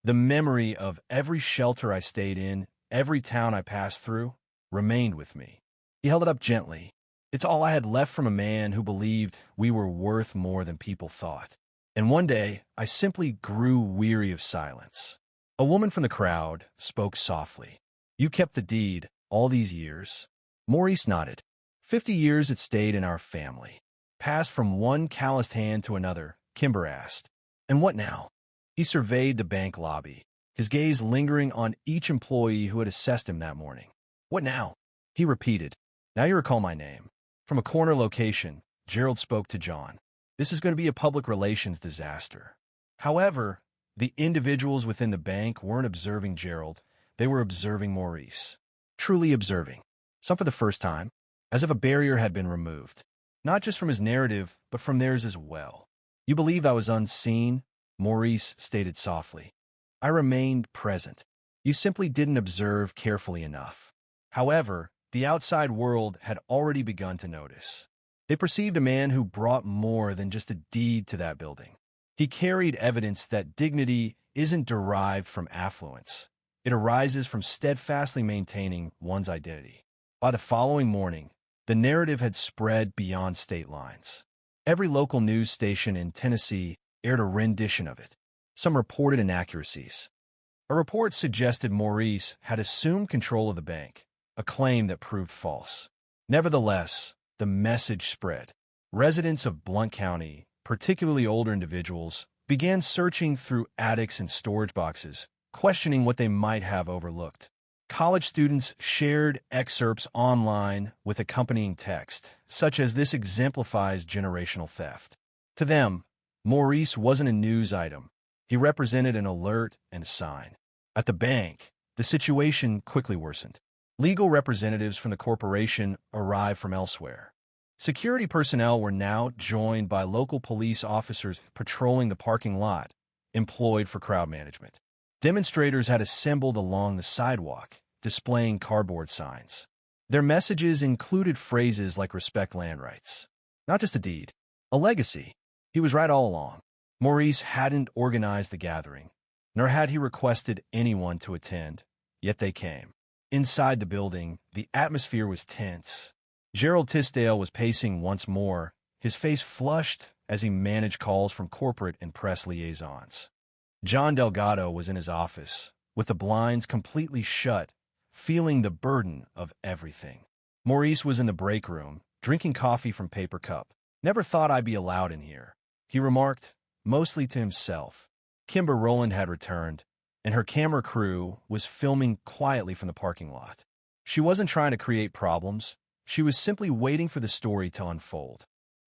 The memory of every shelter I stayed in, every town I passed through, remained with me." He held it up gently. "It's all I had left from a man who believed we were worth more than people thought. And one day, I simply grew weary of silence." A woman from the crowd spoke softly. "You kept the deed all these years?" Maurice nodded. 50 years it stayed in our family. Passed from one calloused hand to another, Kimber asked. "And what now?" He surveyed the bank lobby, his gaze lingering on each employee who had assessed him that morning. "What now?" He repeated. "Now you recall my name." From a corner location, Gerald spoke to John. "This is going to be a public relations disaster." However, the individuals within the bank weren't observing Gerald. They were observing Maurice. Truly observing. Some for the first time, as if a barrier had been removed. Not just from his narrative, but from theirs as well. "You believed I was unseen," Maurice stated softly. "I remained present. You simply didn't observe carefully enough." However, the outside world had already begun to notice. They perceived a man who brought more than just a deed to that building. He carried evidence that dignity isn't derived from affluence. It arises from steadfastly maintaining one's identity. By the following morning, the narrative had spread beyond state lines. Every local news station in Tennessee aired a rendition of it. Some reported inaccuracies. A report suggested Maurice had assumed control of the bank, a claim that proved false. Nevertheless, the message spread. Residents of Blount County, particularly older individuals, began searching through attics and storage boxes, questioning what they might have overlooked. College students shared excerpts online with accompanying text, such as "This exemplifies generational theft." To them, Maurice wasn't a news item. He represented an alert and a sign. At the bank, the situation quickly worsened. Legal representatives from the corporation arrived from elsewhere. Security personnel were now joined by local police officers patrolling the parking lot, employed for crowd management. Demonstrators had assembled along the sidewalk, displaying cardboard signs. Their messages included phrases like "respect land rights." Not just a deed, a legacy. He was right all along. Maurice hadn't organized the gathering, nor had he requested anyone to attend, yet they came. Inside the building, the atmosphere was tense. Gerald Tisdale was pacing once more, his face flushed as he managed calls from corporate and press liaisons. John Delgado was in his office, with the blinds completely shut, feeling the burden of everything. Maurice was in the break room, drinking coffee from paper cup. "Never thought I'd be allowed in here," he remarked, mostly to himself. Kimber Rowland had returned, and her camera crew was filming quietly from the parking lot. She wasn't trying to create problems. She was simply waiting for the story to unfold.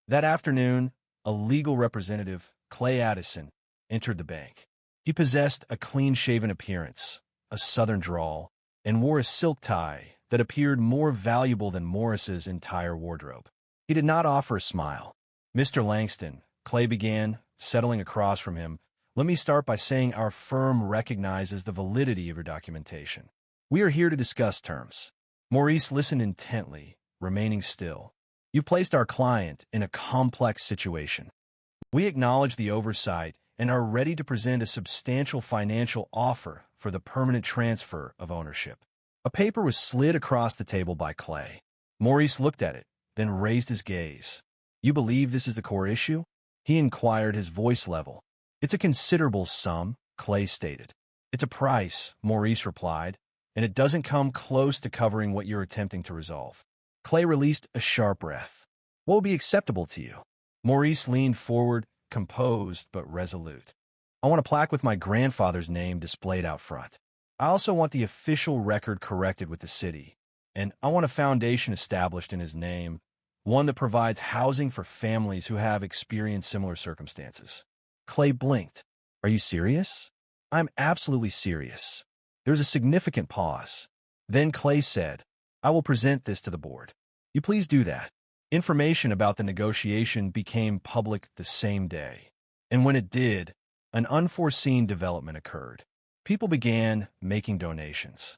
That afternoon, a legal representative, Clay Addison, entered the bank. He possessed a clean-shaven appearance, a southern drawl, and wore a silk tie that appeared more valuable than Morris's entire wardrobe. He did not offer a smile. "Mr. Langston," Clay began, settling across from him, "let me start by saying our firm recognizes the validity of your documentation. We are here to discuss terms." Maurice listened intently, remaining still. "You placed our client in a complex situation. We acknowledge the oversight and are ready to present a substantial financial offer for the permanent transfer of ownership." A paper was slid across the table by Clay. Maurice looked at it, then raised his gaze. "You believe this is the core issue?" he inquired, his voice level. "It's a considerable sum," Clay stated. "It's a price," Maurice replied, "and it doesn't come close to covering what you're attempting to resolve." Clay released a sharp breath. "What would be acceptable to you?" Maurice leaned forward, composed but resolute. "I want a plaque with my grandfather's name displayed out front. I also want the official record corrected with the city, and I want a foundation established in his name, one that provides housing for families who have experienced similar circumstances." Clay blinked. "Are you serious?" "I'm absolutely serious." There was a significant pause. Then Clay said, "I will present this to the board." "You please do that." Information about the negotiation became public the same day. And when it did, an unforeseen development occurred. People began making donations.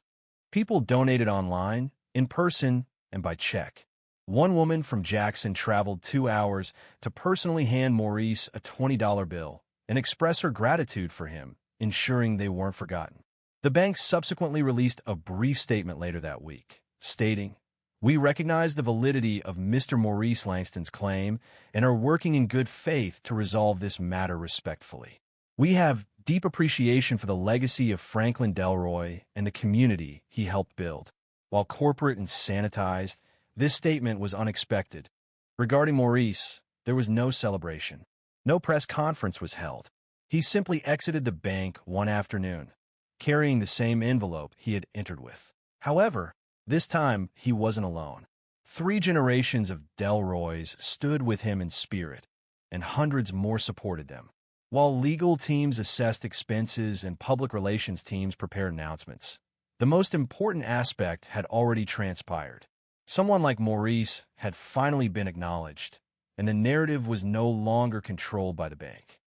People donated online, in person, and by check. One woman from Jackson traveled 2 hours to personally hand Maurice a $20 bill and express her gratitude for him, ensuring they weren't forgotten. The bank subsequently released a brief statement later that week, stating, "We recognize the validity of Mr. Maurice Langston's claim and are working in good faith to resolve this matter respectfully. We have deep appreciation for the legacy of Franklin Delroy and the community he helped build." While corporate and sanitized, this statement was unexpected. Regarding Maurice, there was no celebration. No press conference was held. He simply exited the bank one afternoon, carrying the same envelope he had entered with. However, this time he wasn't alone. 3 generations of Delroys stood with him in spirit, and hundreds more supported them. While legal teams assessed expenses and public relations teams prepared announcements, the most important aspect had already transpired. Someone like Maurice had finally been acknowledged, and the narrative was no longer controlled by the bank.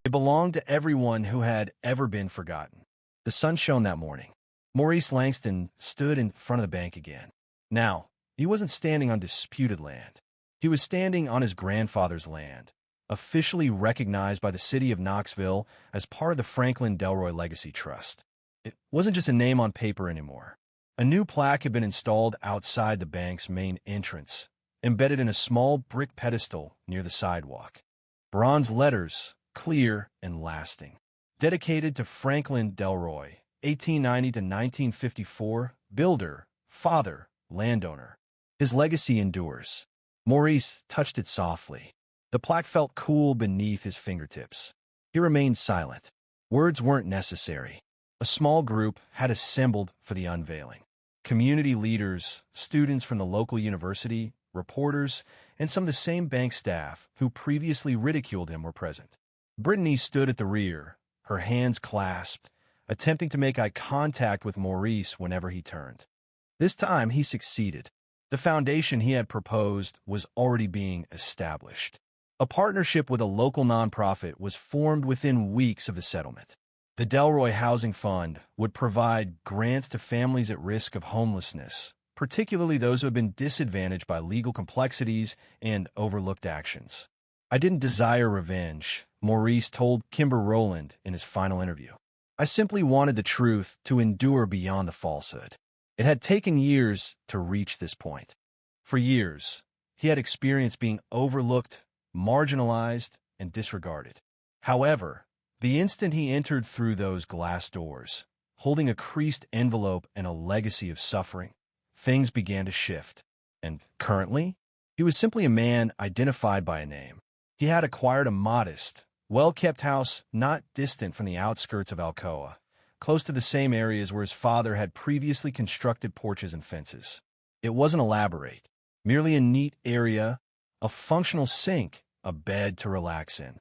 It belonged to everyone who had ever been forgotten. The sun shone that morning. Maurice Langston stood in front of the bank again. Now, he wasn't standing on disputed land. He was standing on his grandfather's land, officially recognized by the city of Knoxville as part of the Franklin Delroy Legacy Trust. It wasn't just a name on paper anymore. A new plaque had been installed outside the bank's main entrance, embedded in a small brick pedestal near the sidewalk. Bronze letters, clear and lasting. Dedicated to Franklin Delroy, 1890 to 1954, builder, father, landowner. His legacy endures. Maurice touched it softly. The plaque felt cool beneath his fingertips. He remained silent. Words weren't necessary. A small group had assembled for the unveiling. Community leaders, students from the local university, reporters, and some of the same bank staff who previously ridiculed him were present. Brittany stood at the rear, her hands clasped, attempting to make eye contact with Maurice whenever he turned. This time he succeeded. The foundation he had proposed was already being established. A partnership with a local nonprofit was formed within weeks of the settlement. The Delroy Housing Fund would provide grants to families at risk of homelessness, particularly those who have been disadvantaged by legal complexities and overlooked actions. I didn't desire revenge, Maurice told Kimber Rowland in his final interview. I simply wanted the truth to endure beyond the falsehood. It had taken years to reach this point. For years, he had experienced being overlooked, marginalized, and disregarded. However, the instant he entered through those glass doors, holding a creased envelope and a legacy of suffering, things began to shift. And currently, he was simply a man identified by a name. He had acquired a modest, well-kept house not distant from the outskirts of Alcoa, close to the same areas where his father had previously constructed porches and fences. It wasn't elaborate, merely a neat area, a functional sink, a bed to relax in.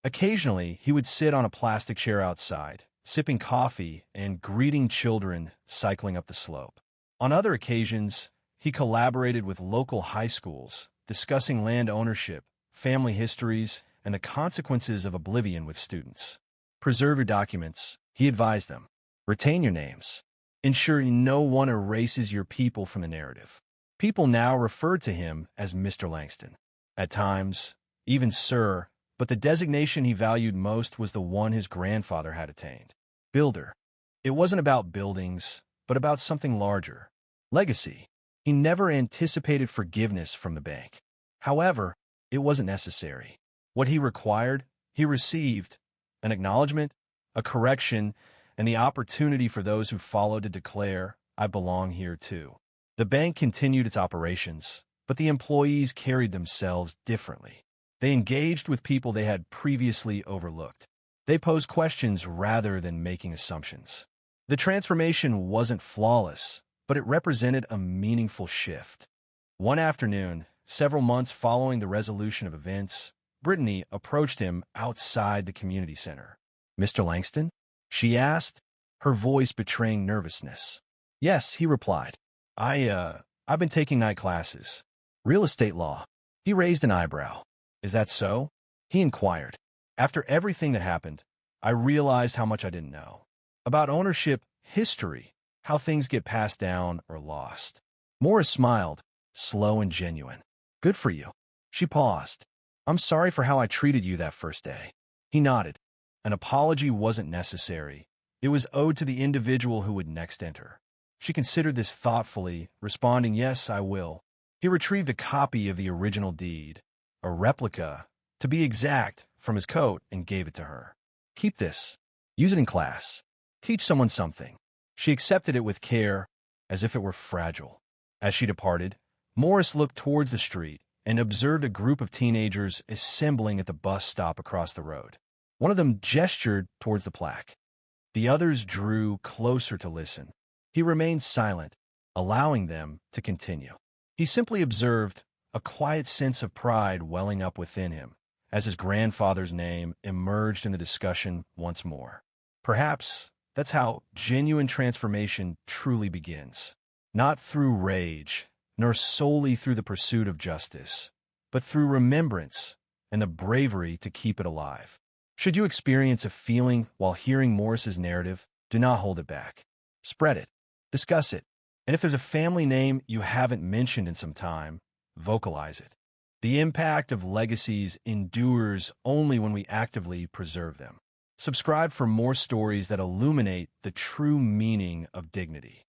Occasionally, he would sit on a plastic chair outside, sipping coffee and greeting children cycling up the slope. On other occasions, he collaborated with local high schools, discussing land ownership, family histories, and the consequences of oblivion with students. Preserve your documents, he advised them. Retain your names. Ensuring no one erases your people from the narrative. People now referred to him as Mr. Langston. At times, even Sir, but the designation he valued most was the one his grandfather had attained. Builder. It wasn't about buildings, but about something larger. Legacy. He never anticipated forgiveness from the bank. However, it wasn't necessary. What he required, he received: an acknowledgement, a correction, and the opportunity for those who followed to declare, I belong here too. The bank continued its operations, but the employees carried themselves differently. They engaged with people they had previously overlooked. They posed questions rather than making assumptions. The transformation wasn't flawless, but it represented a meaningful shift. One afternoon, several months following the resolution of events, Brittany approached him outside the community center. Mr. Langston? She asked, her voice betraying nervousness. Yes, he replied. I've been taking night classes. Real estate law. He raised an eyebrow. Is that so? He inquired. After everything that happened, I realized how much I didn't know. About ownership, history, how things get passed down or lost. Morris smiled, slow and genuine. Good for you. She paused. I'm sorry for how I treated you that first day. He nodded. An apology wasn't necessary. It was owed to the individual who would next enter. She considered this thoughtfully, responding, yes, I will. He retrieved a copy of the original deed, a replica, to be exact, from his coat and gave it to her. Keep this. Use it in class. Teach someone something. She accepted it with care, as if it were fragile. As she departed, Morris looked towards the street and observed a group of teenagers assembling at the bus stop across the road. One of them gestured towards the plaque. The others drew closer to listen. He remained silent, allowing them to continue. He simply observed, a quiet sense of pride welling up within him, as his grandfather's name emerged in the discussion once more. Perhaps that's how genuine transformation truly begins. Not through rage, nor solely through the pursuit of justice, but through remembrance and the bravery to keep it alive. Should you experience a feeling while hearing Morris's narrative, do not hold it back. Spread it. Discuss it. And if there's a family name you haven't mentioned in some time, vocalize it. The impact of legacies endures only when we actively preserve them. Subscribe for more stories that illuminate the true meaning of dignity.